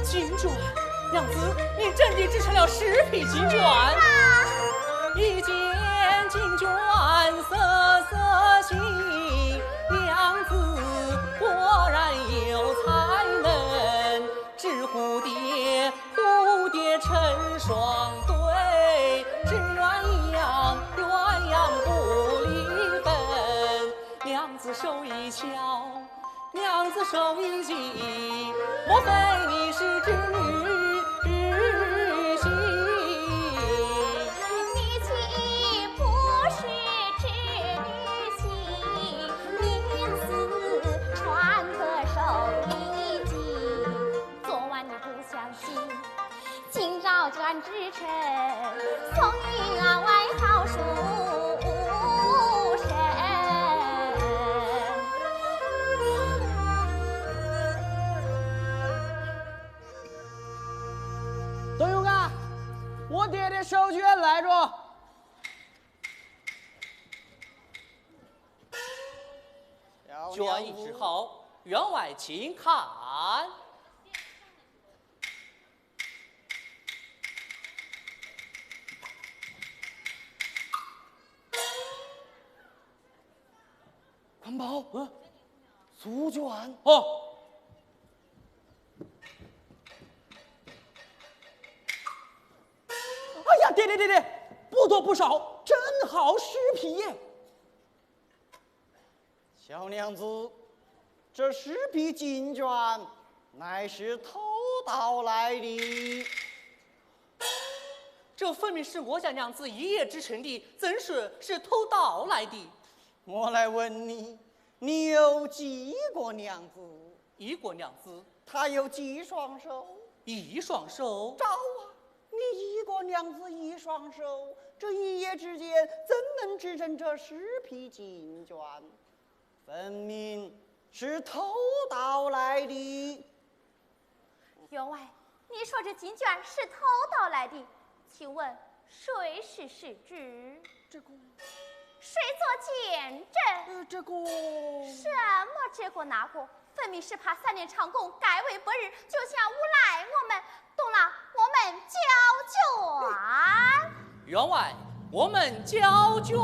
E: 金卷，娘子，你真的织成了10匹金卷。一见金卷色色新，娘子果然有才能，织蝴蝶，蝴蝶成双对，织鸳鸯，鸳鸯不离分。娘子手一巧，娘子手一紧，莫非你是织女？
A: 转织成风雨啊，外草书生。
G: 董永啊，我爹的手绢来着。
E: 卷已织好，员外请看。
F: 宽宝，苏卷。
G: 哦。哎呀，爹，不多不少，正好10匹耶。
F: 小娘子，这10匹金卷乃是偷盗来的。
E: 这分明是我家娘子一夜织成的，怎是偷盗来的？
F: 我来问你，你有几个娘子？
E: 一个娘子。
F: 她有几双手
E: ？1双手。
F: 照啊，你一个娘子1双手，这一夜之间怎能织成这10匹金卷？分明是偷盗来的。
A: 员外，你说这金卷是偷盗来的，请问谁是失职？
F: 这个，
A: 谁做见证？
F: 这个，
A: 什么这个那个？分明是怕3年长工，改为不日，就想诬赖我们。懂了，我们交卷。
E: 员外，我们交卷。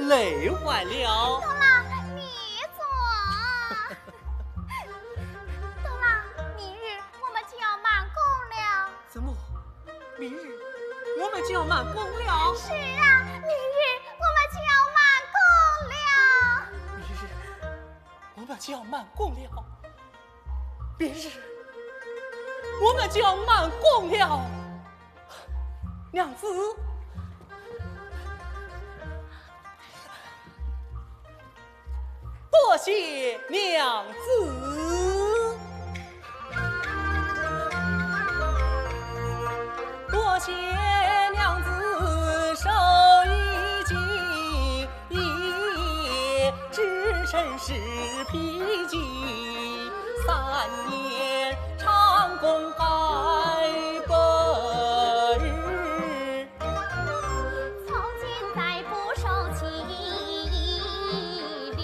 E: 累坏了。
A: 东郎，你坐。东郎，明日我们就要满工了。
E: 怎么？明日我们就要满工了？
A: 是啊，明日我们就要满工了。
E: 明日我们就要满工了。明日我们就要满工了。娘子。 多谢娘子，多谢。是披荆3年，长弓还本。
A: 从今再不受欺凌。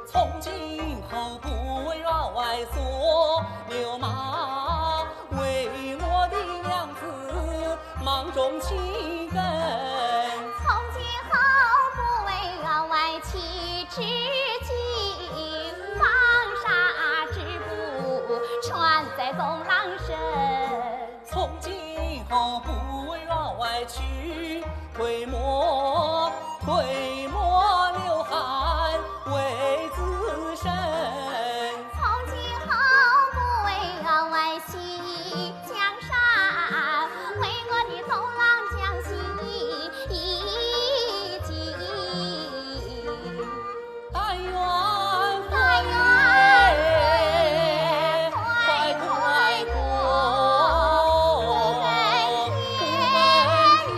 E: 从今后不为员外所流马，为我的娘子忙中情根。
A: 从今后不为员外妻之计，黄沙织布穿在东郎身。
E: 从今后不为员外娶，推磨流汗为自身。
A: 从今后不为员外洗江山，为我的东郎将洗衣襟。
E: 但愿
A: 但愿快快过，不分天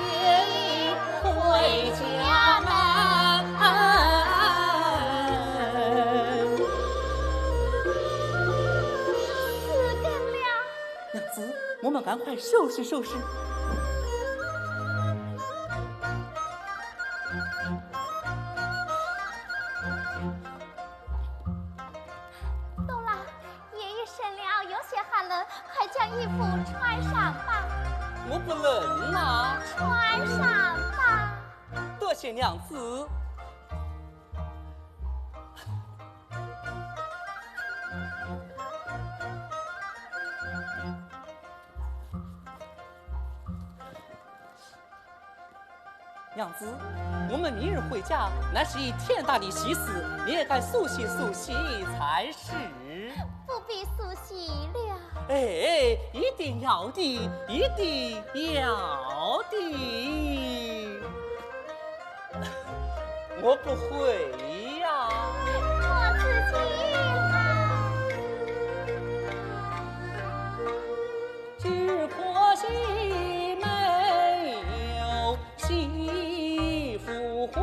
A: 地回家门。死梗了。
E: 娘子，我们赶快收拾收拾。
A: 东郎，夜已深了，有些寒冷，快将衣服穿上吧。
E: 我不能啊，
A: 穿上吧。
E: 多谢娘子。娘子，我们明日回家，乃是一天大的喜事，你也该梳洗梳洗才是。
A: 不必梳洗了。
E: 哎，一定要的，一定要的。我不会呀。
A: 我自己来。
E: 只可惜没有媳妇还。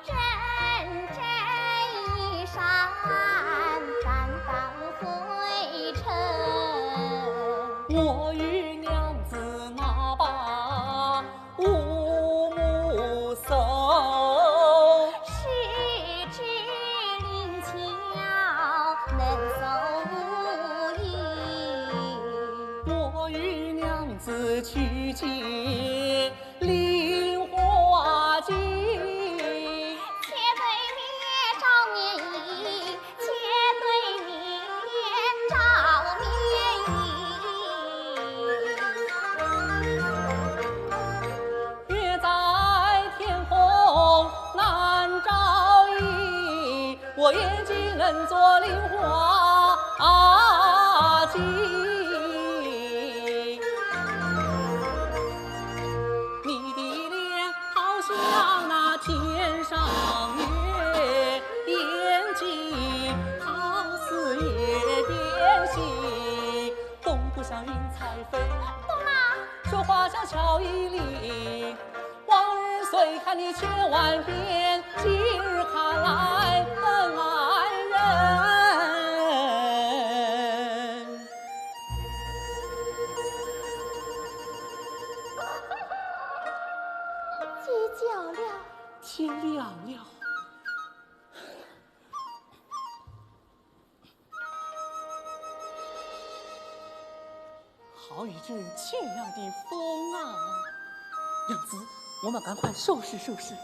A: 阵阵衣衫担当灰尘。
E: 我与娘子那把五木叟，
A: 十指灵巧，能奏无影。
E: 我与娘子去接菱花镜。
A: 且对面照面衣，且对面照面衣。
E: 月在天空难照影，我也只能做菱花镜。你的脸好像那天上月，眼睛好似月边星，动不像云彩飞，
A: 东郎，
E: 说话像巧一粒。往日虽看你千万遍，今日看来很爱人。
A: 鸡叫了。
E: 天亮了，好一阵清凉的风啊！娘子，我们赶快收拾收拾。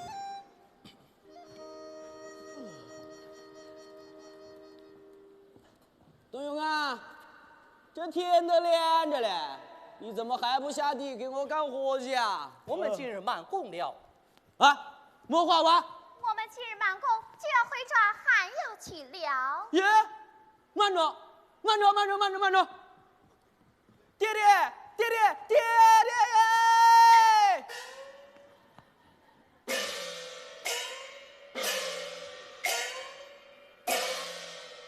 G: 董永啊，这天都亮着了，你怎么还不下地给我干活去啊？
E: 我们今日满工了。
G: 啊，莫话话。
A: 我们今日满工就要回这寒窑去了。
G: 耶，慢着，慢着，慢着，慢着，慢着！爹爹，爹爹，爹爹耶！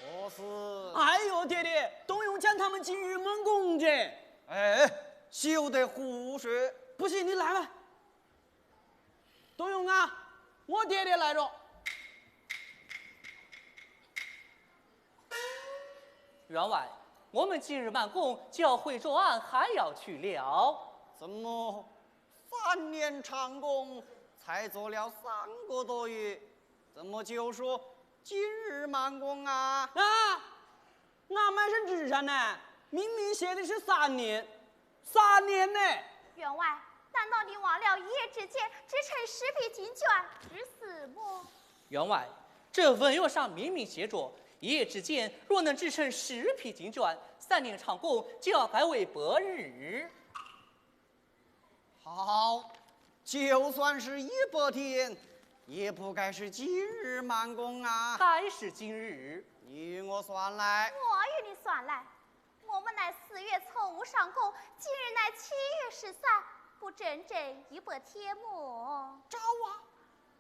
F: 何事？
G: 哎呦，爹爹，董永将他们今日满工着。
F: 哎，休得胡说！
G: 不信你来嘛。周勇啊，我爹爹来着。
E: 员外，我们今日满宫就要回转，还要去了。
F: 怎么3年长工才做了3个多月，怎么就说今日满宫啊？
G: 啊，俺满身纸上呢，明明写的是3年，3年呢。
A: 员外，难道你忘了一夜之间织成10匹金绢之死么？
E: 员外，这文约上明明写着，一夜之间若能织成10匹金绢，3年长工就要改为8日。
F: 好，就算是100天，也不该是今日满宫啊！
E: 该是今日。
F: 你与我算来。
A: 我与你算来，我们乃4月初5上工，今日乃7月13，不整整100天么？
F: 赵啊，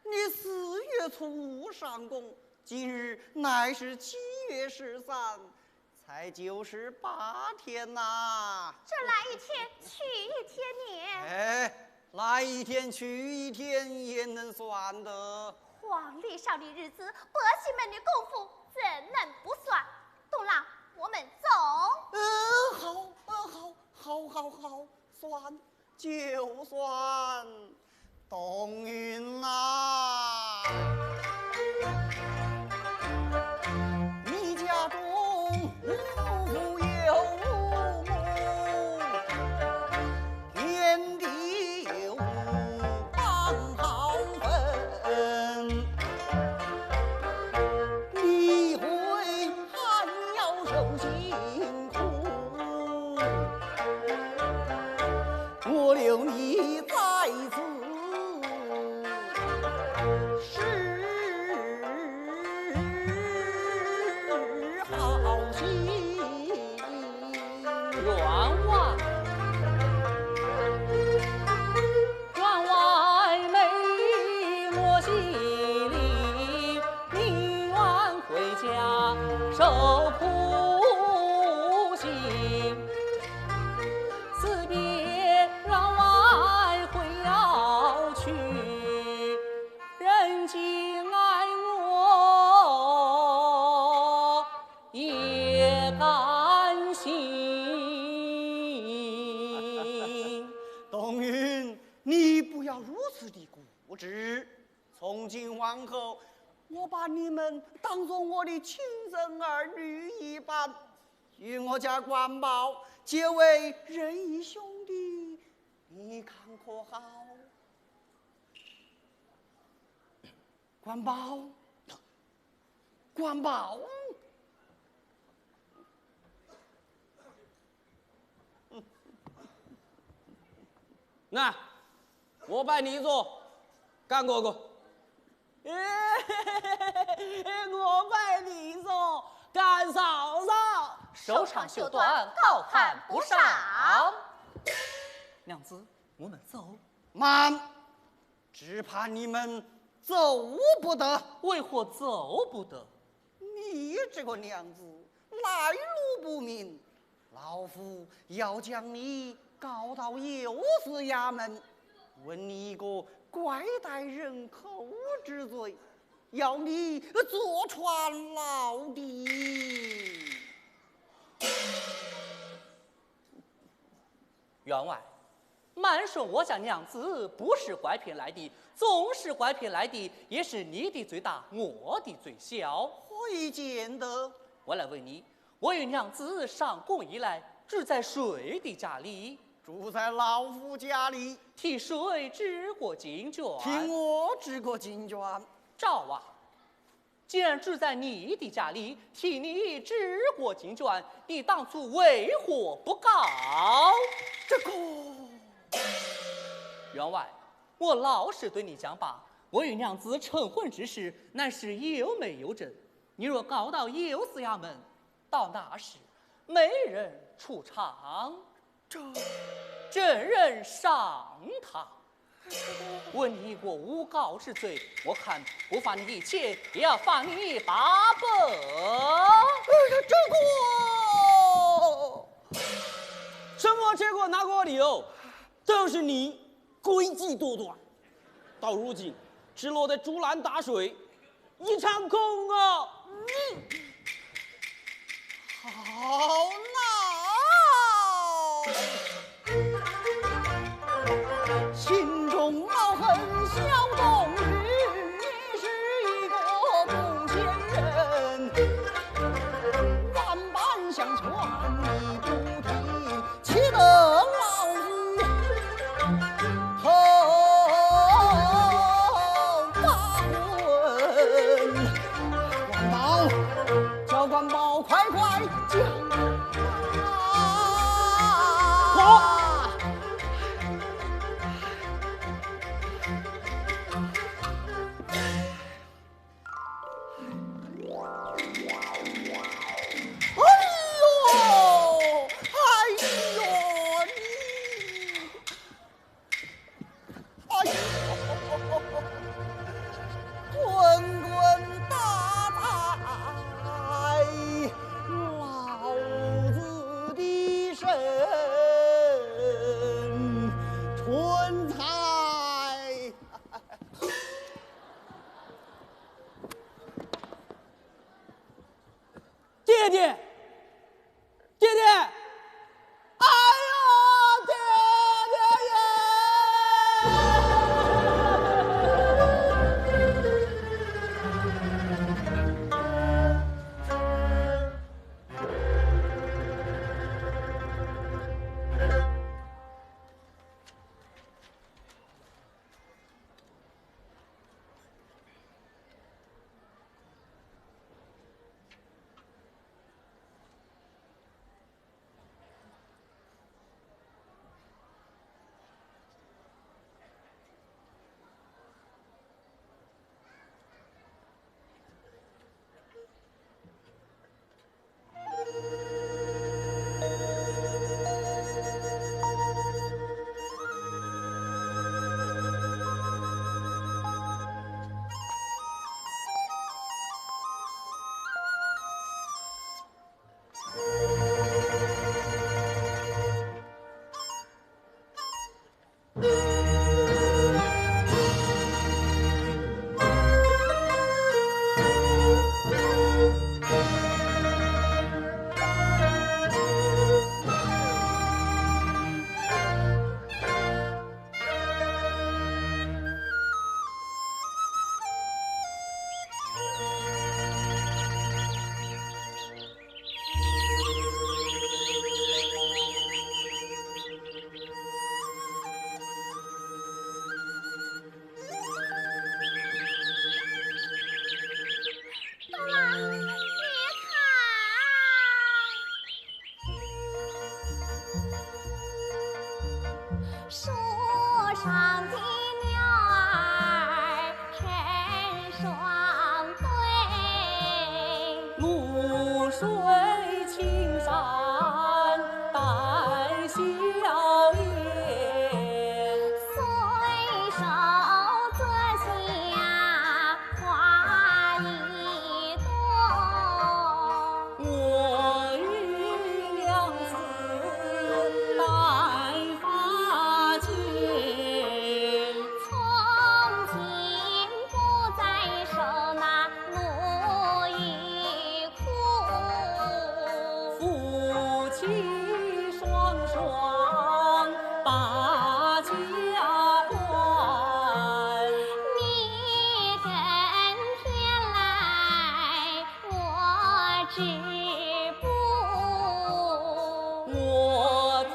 F: 你4月初5上工，今日乃是7月13，才98天呐！
A: 这来一天去一天年。
F: 哎，来一天去一天也能算的。
A: 皇历上的日子，百姓们的功夫，怎能不算？东郎，我们走。
F: 好，算就算。冬云呐，你家中无有母，天地有半好分，你会还要受辛苦，我留你在此。
E: 受苦刑，辞别让外回要去，人尽爱我也甘心。
F: 冬云，你不要如此的固执，从今往后，我把你们当作我的亲生儿女一般，与我家关宝结为仁义兄弟，你看可好？关宝，关宝，
G: 那我拜你做干哥哥。我拜你做干嫂嫂，
E: 手长袖短，好汉不上。娘子，我们走。
F: 慢，只怕你们走不得。
E: 为何走不得？
F: 你这个娘子来路不明，老夫要将你告到右司衙门，问你一个拐带人口之罪，要你坐穿牢底。
E: 员外，慢说我家娘子不是拐骗来的，纵是拐骗来的，也是你的罪大，我的罪小。
F: 会见得。
E: 我来问你，我与娘子上宫以来，住在谁的家里？
F: 住在老夫家里。
E: 替谁织过金绢？
F: 替我织过金绢。
E: 赵啊，既然住在你的家里，替你织过金绢，你当初为何不告？
F: 这个
E: 员外，我老实对你讲吧，我与娘子成婚之事，乃是有媒有证。你若告到右司衙门，到那时没人出场，证人上堂，问你一个诬告之罪，我看不罚你1千，也要罚你800。
F: 这个
G: 什么这个那个的哟，都是你诡计多端。到如今只落得竹篮打水一场空啊！
F: 好恼，心中恼恨小冬日，你是一个不贤人，万般相劝你不听，气得老子头发昏。官宝，叫官宝快快讲
G: 好。
F: 滚滚大在老子的身，春菜。
G: 爹爹，爹爹，哎呦，爹爹
B: 树上的鸟儿成双对，
E: 露水青山带笑颜，
B: 随手折下花一朵。
E: 我与娘子戴发间，
B: 从今不再受那奴役苦。
E: 夫妻双双把家还。
B: 你跟天来，我止步。
E: 我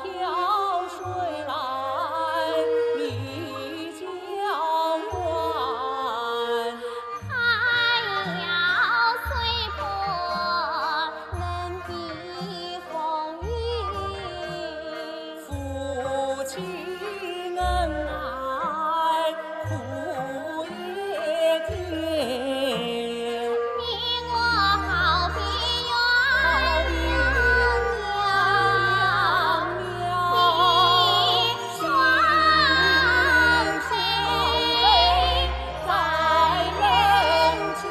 E: 挑水来，你浇园。
B: 还要随波能避风雨。
E: 夫妻恩爱苦也甜，
B: 你我好比鸳鸯，一双飞在人间。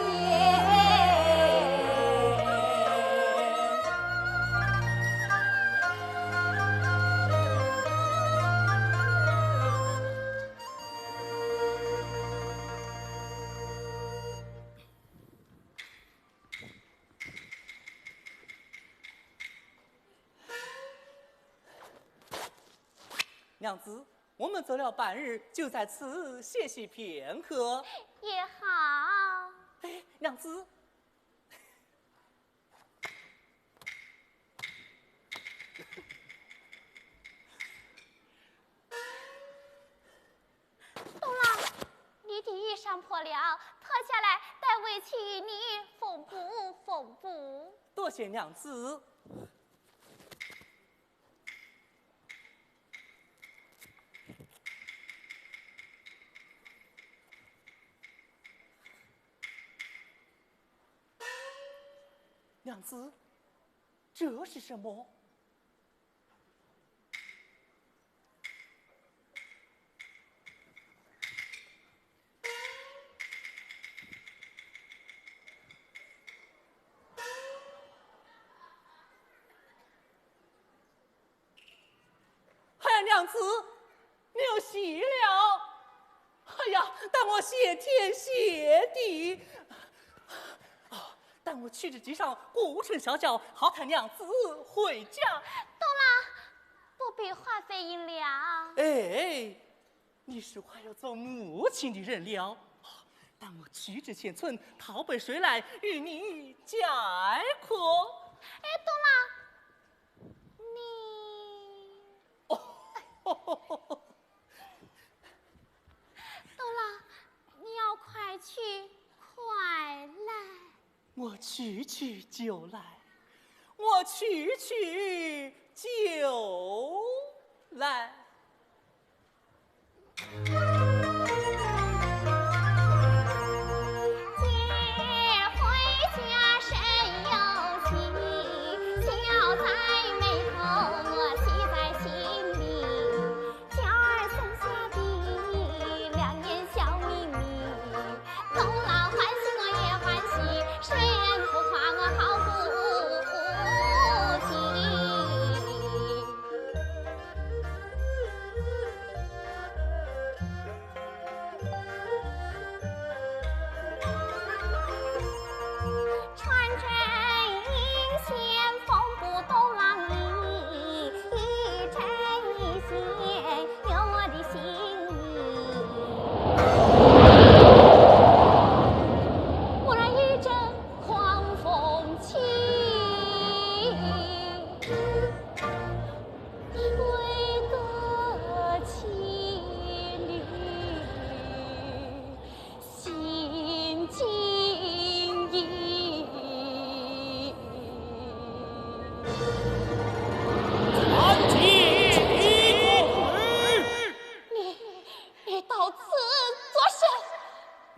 E: 娘子，我们走了半日，就在此歇息片刻。
A: 也好。
E: 哎，娘子，
A: 东郎，你的衣裳破了，脱下来待为妻与你缝补缝补。
E: 多谢娘子。娘子，这是什么？哎呀，娘子，你又谢了！哎呀，但我谢天谢地。但我去至机上顾城小轿，好抬娘子回家。
A: 东郎，不必花费银两。
E: 哎，你是快要做母亲的人了。但我去至前村讨杯水来与你解渴。
A: 哎，东郎，你……东郎，你要快去，快来。
E: 我去就来，我去就来。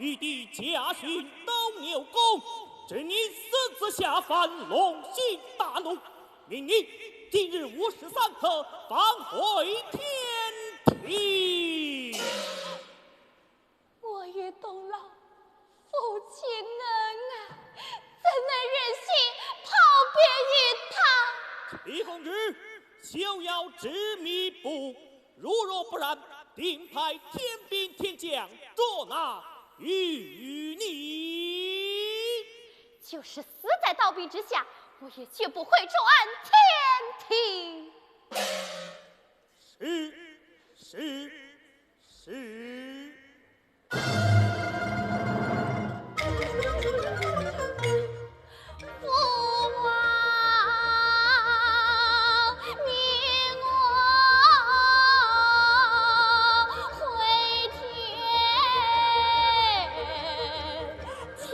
D: 你的家训斗牛功，朕因私自下犯，龙心大怒，命你今日午时3刻返回天庭。
A: 我与东郎夫妻恩爱，怎能忍心抛别于他？
D: 李公之，休要执迷不悟，若不然，定派天兵天将捉拿与你。
A: 就是死在刀柄之下，我也绝不会转天庭。
D: 是。
A: 父王命我回天庭。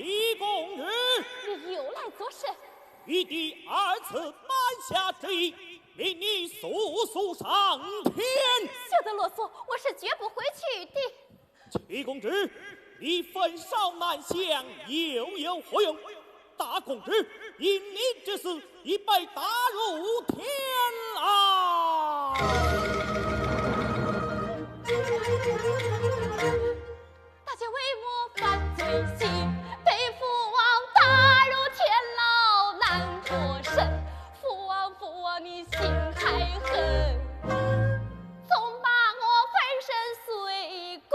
D: 齐公日，
C: 你又来做甚？
D: 以第二次南下之意，令你速速上天。
C: 休得啰嗦，我是绝不回去的。
D: 齐公之，你焚烧南乡，又有何用？大公之因你之死，已被打入天牢。
C: 大家为我犯罪行，被父王打入天牢难脱身。父王你心太狠，总把我粉身碎骨，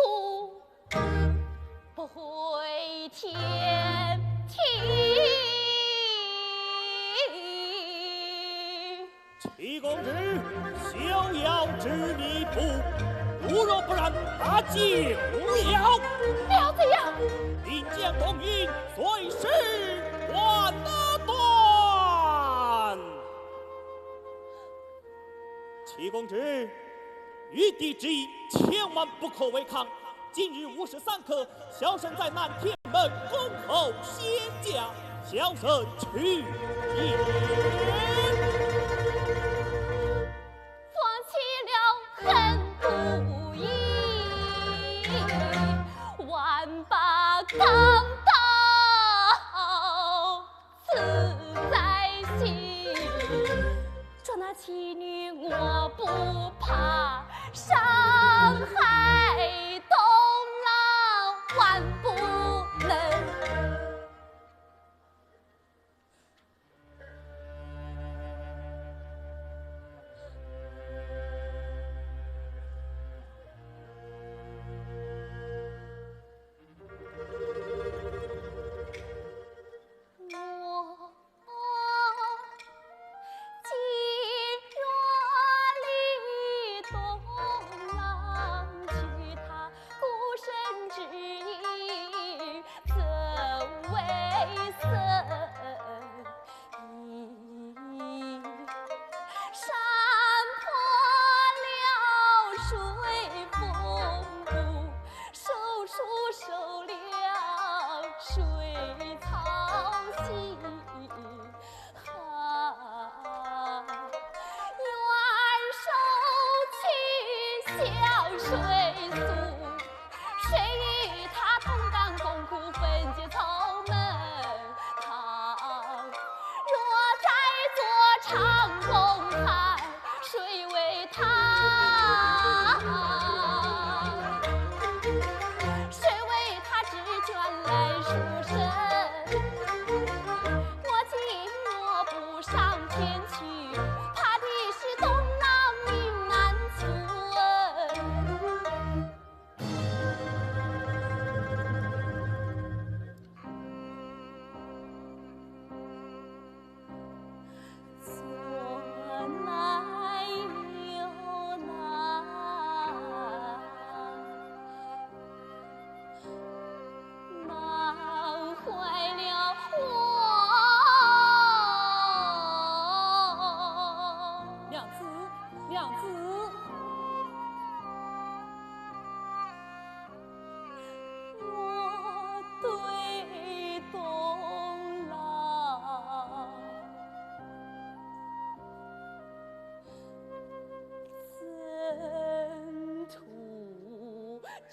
C: 不回天庭。
D: 齐公之，休要执迷不悟，如若不然，他就要
C: 了怎样？
D: 临江东云，随时断了断。齐公之，玉帝之意，千万不可违抗。今日午时3刻，小生在南天门恭候仙驾，小生去也。
C: 放弃了恨不义，万把钢刀刺在心。捉那妻女我不怕，伤害东郎万不能。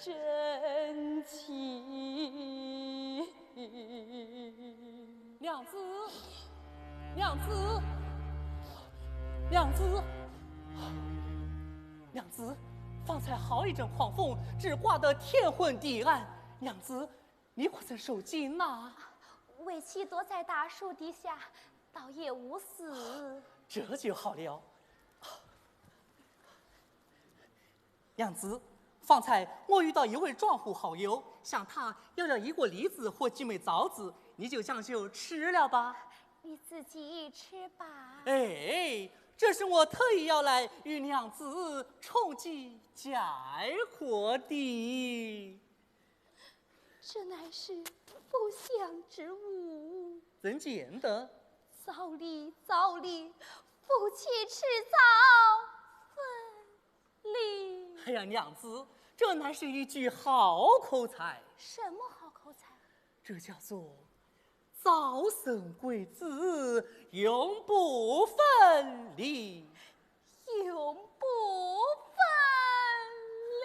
C: 真情，
E: 娘子，娘子，娘子，娘子，方才好一阵狂风，只刮得天昏地暗。娘子，你可曾受惊呐？
A: 为妻躲在大树底下，倒也无事。
E: 这就好了。娘子，方才我遇到一位壮户好友，向他要了一锅梨子或几枚枣子，你就将就吃了吧。
A: 你自己吃吧。
E: 哎，这是我特意要来与娘子重祭佳货的。
A: 这乃是不祥之物。
E: 怎见得？
A: 早离早离，夫妻迟早分离。
E: 哎呀，娘子，这乃是一句好口才。
A: 什么好口才？
E: 这叫做早生贵子，永不分离。
C: 永不分离。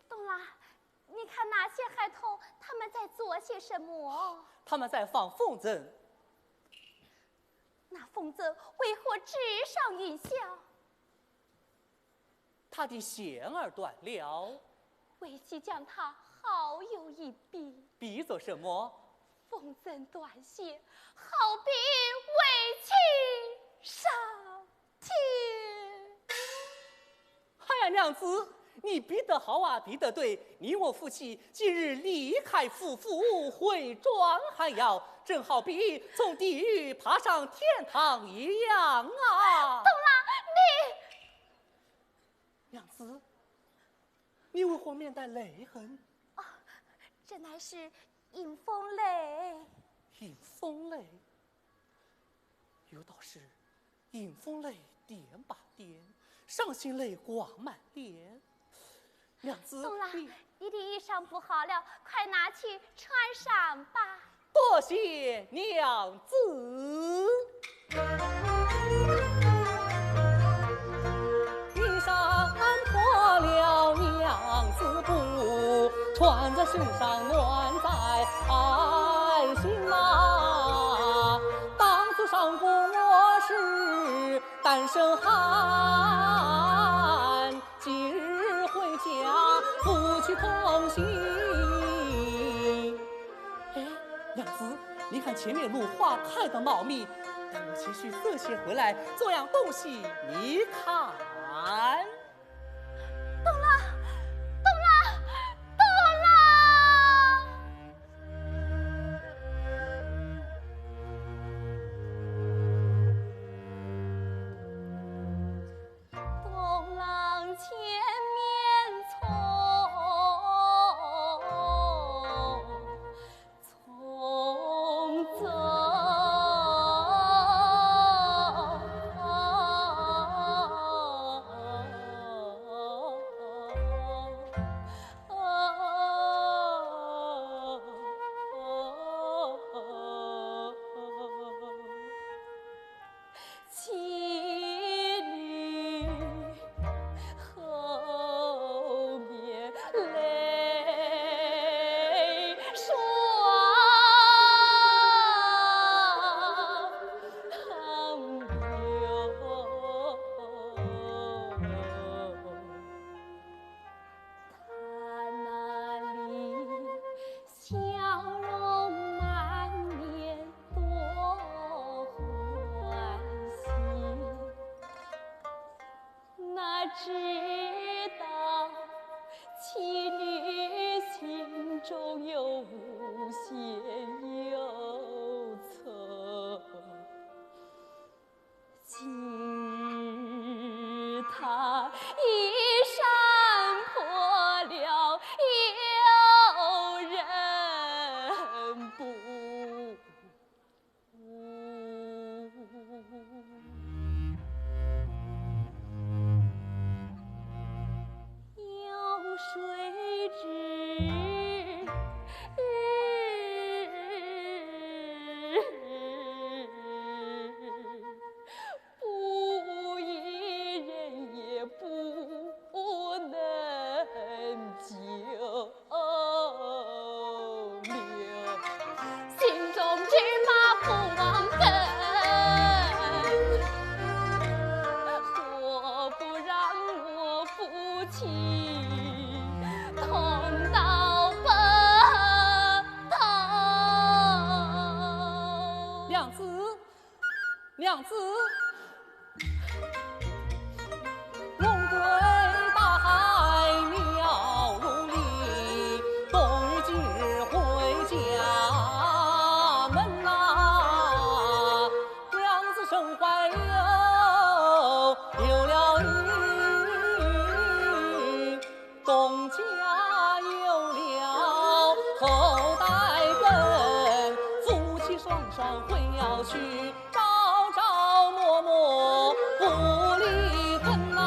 A: 东拉，你看那些孩童他们在做些什么？
E: 他们在放风筝。
A: 那风筝为何直上云霄？
E: 他的弦儿断了。
A: 为其将它好有一比。
E: 比作什么？
A: 风筝断线，好比为妻上天。
E: 哎呀，娘子，你比得好啊，比得对。你我夫妻今日离开夫妇，回庄寒窑，正好比从地狱爬上天堂一样啊！
A: 东拉，
E: 娘子，你为何面带泪痕？
A: 这乃是迎风泪。
E: 迎风泪，有道是迎风泪点把点，伤心泪挂满脸。娘子，
A: 东拉，你的衣裳不好了，快拿去穿上吧。
E: 多谢娘子。衣裳脱了，娘子不穿在身上暖在爱心呐。当初上过我是单身汉，今日回家夫妻同行。哎，娘子，你看前面路花开得茂密，等我前去色些回来，做样东西你看。
A: 东拉，东拉，东拉！东郎前面匆匆走。妻女后面泪双流。他那里笑容满面多欢喜，哪知道妻女心中有无限忧愁。今日他衣衫破了，有人不有谁知不一人也不能久留，心中芝麻不忘根，何不让我夫妻同到白头？
E: 娘子，娘子，龙归大海鸟如离，冬日今日回家门呐。娘子身怀有了孕，东家有了后代根，夫妻双双回要去，朝朝暮暮不离根呐。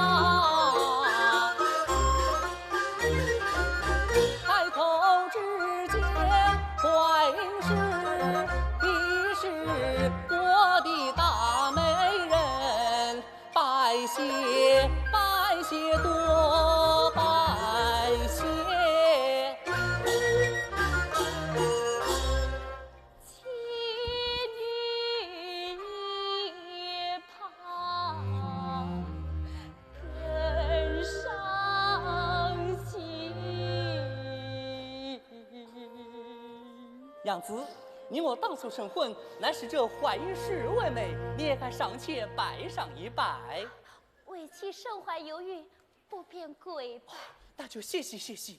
E: 娘子，你我当初成婚，乃是这怀孕时为美，你也该上前拜上一拜。
A: 为妻身怀有孕，不便跪拜。
E: 那就谢谢谢谢。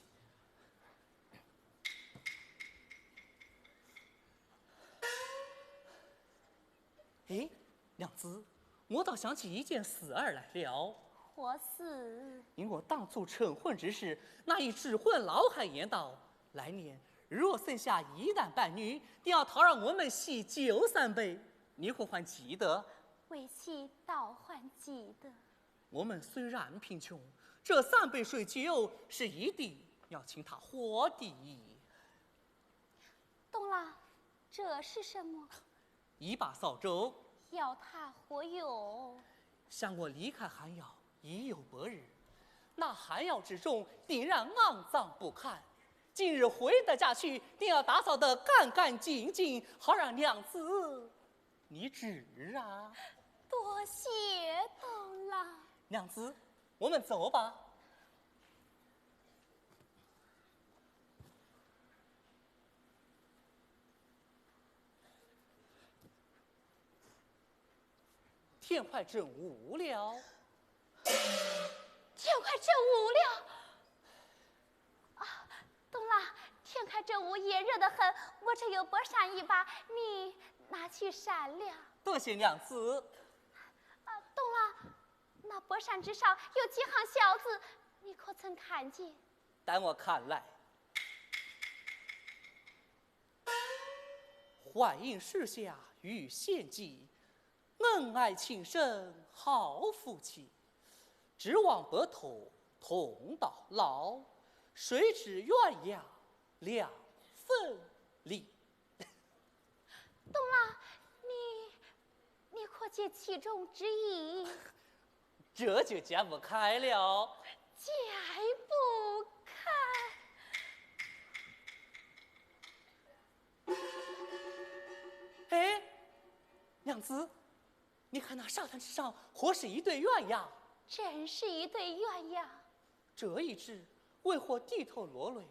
E: 哎，娘子，我倒想起一件事儿来了。
A: 何事？
E: 因我当初成婚之时，那一智婚老还言道，来年若生下一男半女，定要讨让我们喜酒3杯。你可还记得？
A: 为妻倒还记得。
E: 我们虽然贫穷，这3杯水酒是一定要请他喝的。
A: 懂了，这是什么？
E: 一把扫帚，
A: 要他何用？
E: 想我离开寒窑已有8日，那寒窑之中定然肮脏不堪。今日回得家去，定要打扫得干干净净，好让娘子你知啊。
A: 多谢懂了。
E: 娘子，我们走吧。天快正午了，
A: 天快正午了。啊，懂了，天快正午，炎热得很，我这有波扇一把，你拿去扇了。
E: 多谢娘子。
A: 懂了，那波扇之上有几行小字，你可曾看见？
E: 待我看来。淮阴时下遇献计，恩爱情深好夫妻，指望白头同到老，谁知鸳鸯两分离。
A: 懂了，你可解其中之意？
E: 这就解不开了。
A: 解不开。
E: 哎，娘子，你看那沙滩之上，或是一对鸳鸯？
A: 真是一对鸳鸯。
E: 这一只为何低头落泪？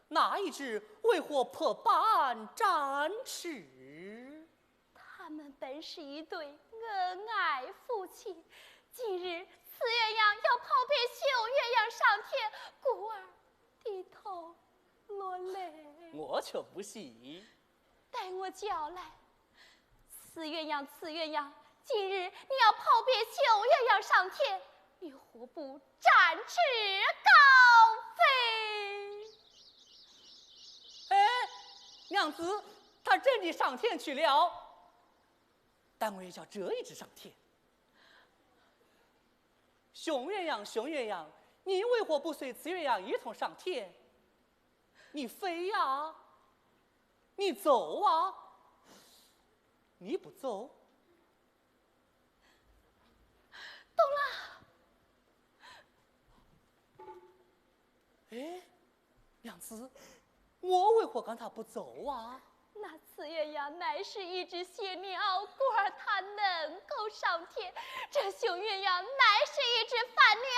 E: 那一只为何破板展翅？
A: 他们本是一对恩爱夫妻，今日此鸳鸯要抛别绣鸳鸯上天，故而低头落泪。
E: 我却不信。
A: 待我叫来，此鸳鸯，今日你要抛别绣鸳鸯上天，你何不展翅高飞？
E: 哎，娘子，他真的上天去了。但我也叫这一只上天。熊鸳鸯，你为何不随此鸳鸯一同上天？你飞呀，你走啊，你不走。
A: 懂了。
E: 哎，娘子，我为何赶他不走啊？
A: 那此鸳鸯乃是一只血鸟，故而它能够上天；这熊鸳鸯乃是一只凡鸟，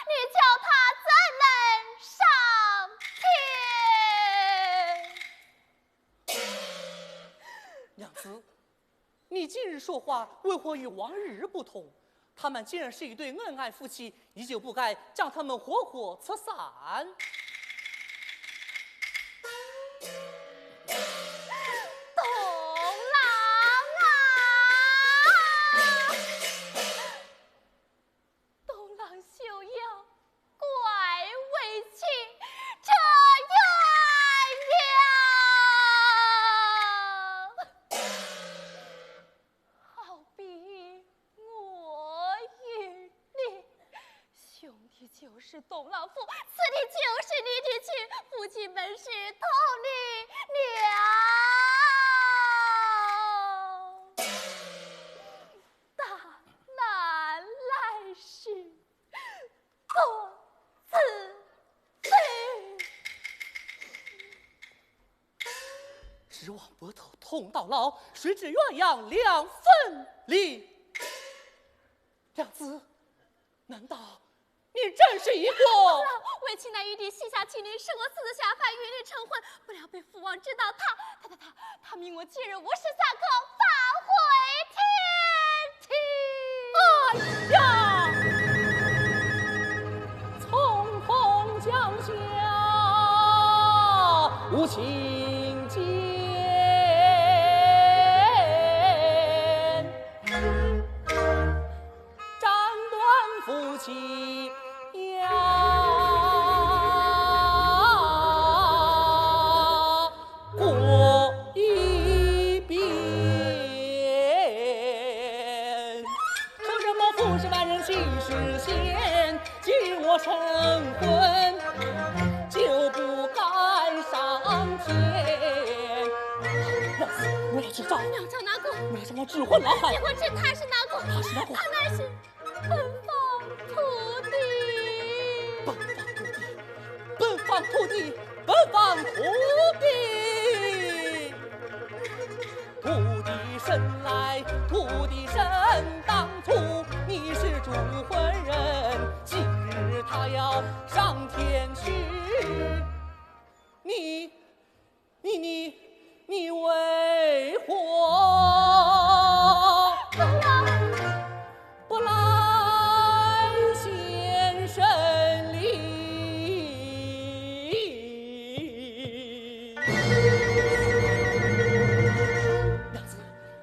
A: 你叫它怎能上天？
E: 娘子，你今日说话为何与往日不同？他们既然是一对恩爱夫妻，你就不该将他们活活拆散。
A: 就是董老夫，此地就是你的亲，父亲本是同你娘。大难来时，多自罪。
E: 指望白头同到老，谁知鸳鸯两分离。娘子，难道你真是一个？
A: 为妻乃玉帝西夏亲临，是我私下凡与你成婚，不料被父王知道，他
C: 命我今日53刻返回天庭。
G: 哎呀，从风降下无情剑，斩断夫妻呀，过一遍。说什么富士万人气势现，今我成婚就不敢上天。娘子，我要去找，
C: 娘找哪个？
G: 我要找我智慧老汉。
C: 结婚之他是哪个？
G: 他是哪个？
C: 他乃是本方徒弟。
G: 本方徒弟，本方徒弟，徒弟神来，徒弟神，当初你是主婚人，今日他要上天去，你为何不来显神力？娘子，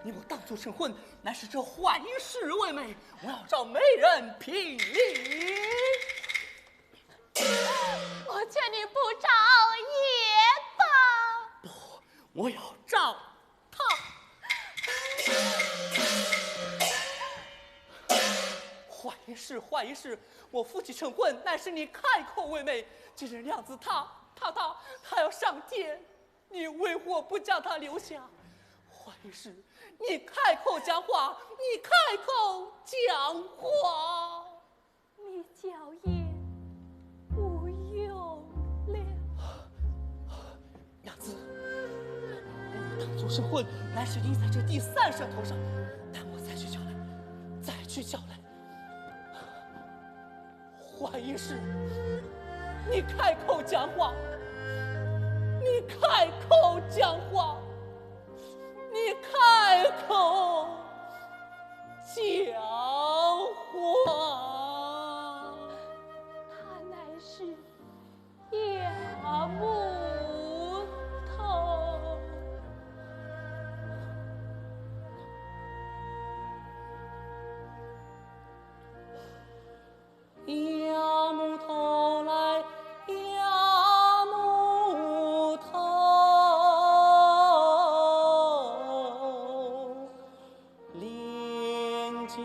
G: 你我当初成婚，乃是这坏事为媒，我要找媒人评理。
A: 我劝你不找也罢。
G: 不，我要找他。坏一事！我夫妻成婚，乃是你开口为媒。今日娘子她要上天，你为何不将她留下？坏一事！你开口讲话，你开口讲话。
C: 你教也无用了。
G: 娘子，我当初成婚，乃是印在这第三舌头上，但我再去叫来。坏一事！你开口讲话，你开口讲话，你开口讲话。
C: 他乃是哑木头。
G: 压木头来，压木头，连家。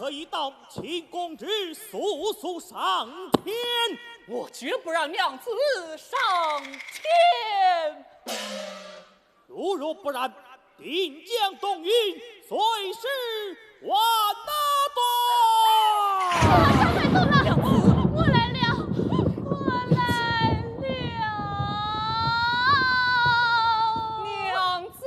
D: 这一道，请公之速速上天。
E: 我绝不让娘子上天。
D: 如不然，定将东云随时完
A: 上海走了，我来了，我来了。
E: 娘子，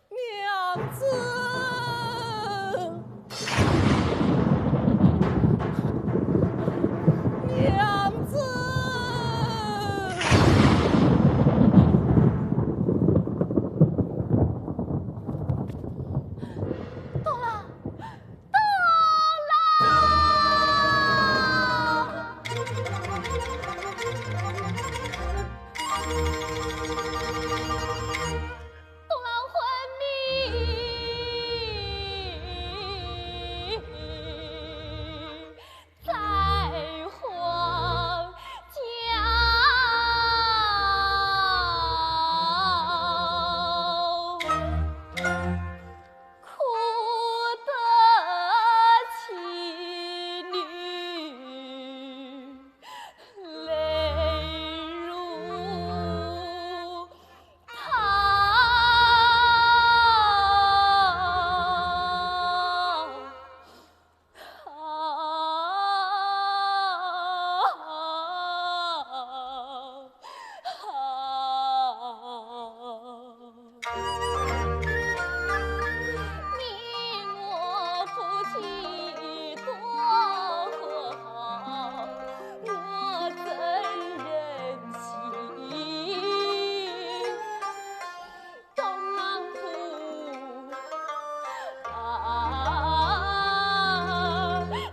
E: 娘子。娘子，
A: 到了，到了！东郎昏迷在皇家，哭得妻女泪如你我夫妻多好，我怎忍心东郎府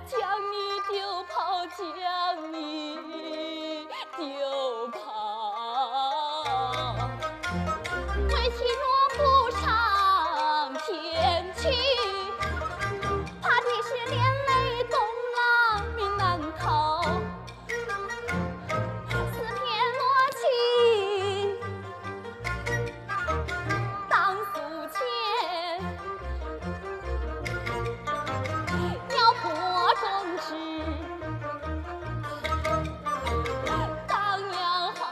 A: 将你丢跑，将你丢跑，为妻若不上天去，怕的是连累东郎命难逃。四片罗裙当宿前，鸟破中枝当阳好，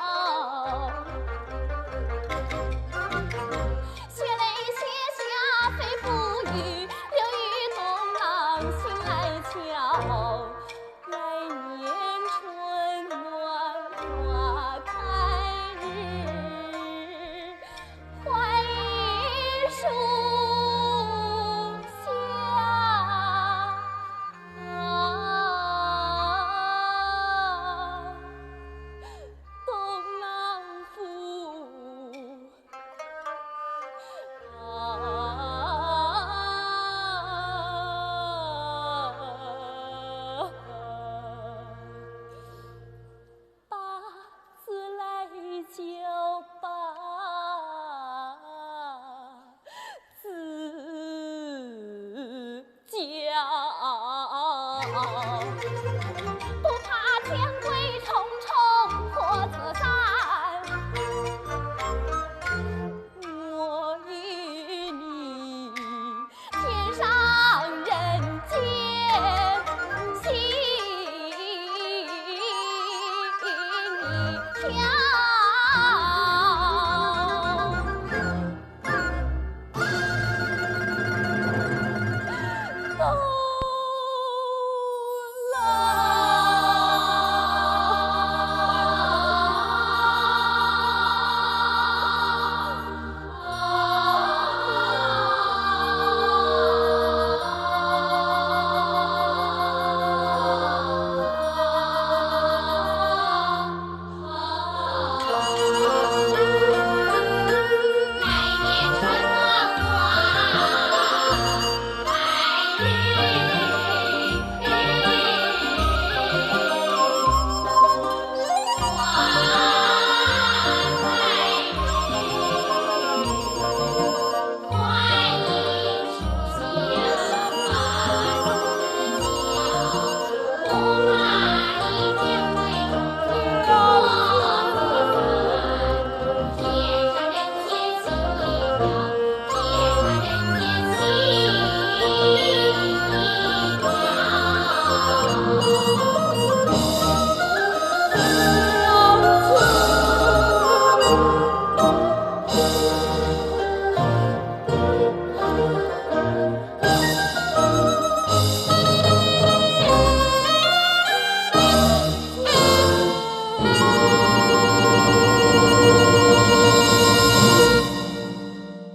A: 血泪写下肺腑语，留与东郎心来瞧。来年春暖花开日，槐树下。东郎府把字来交把字交，不怕天鬼重重或则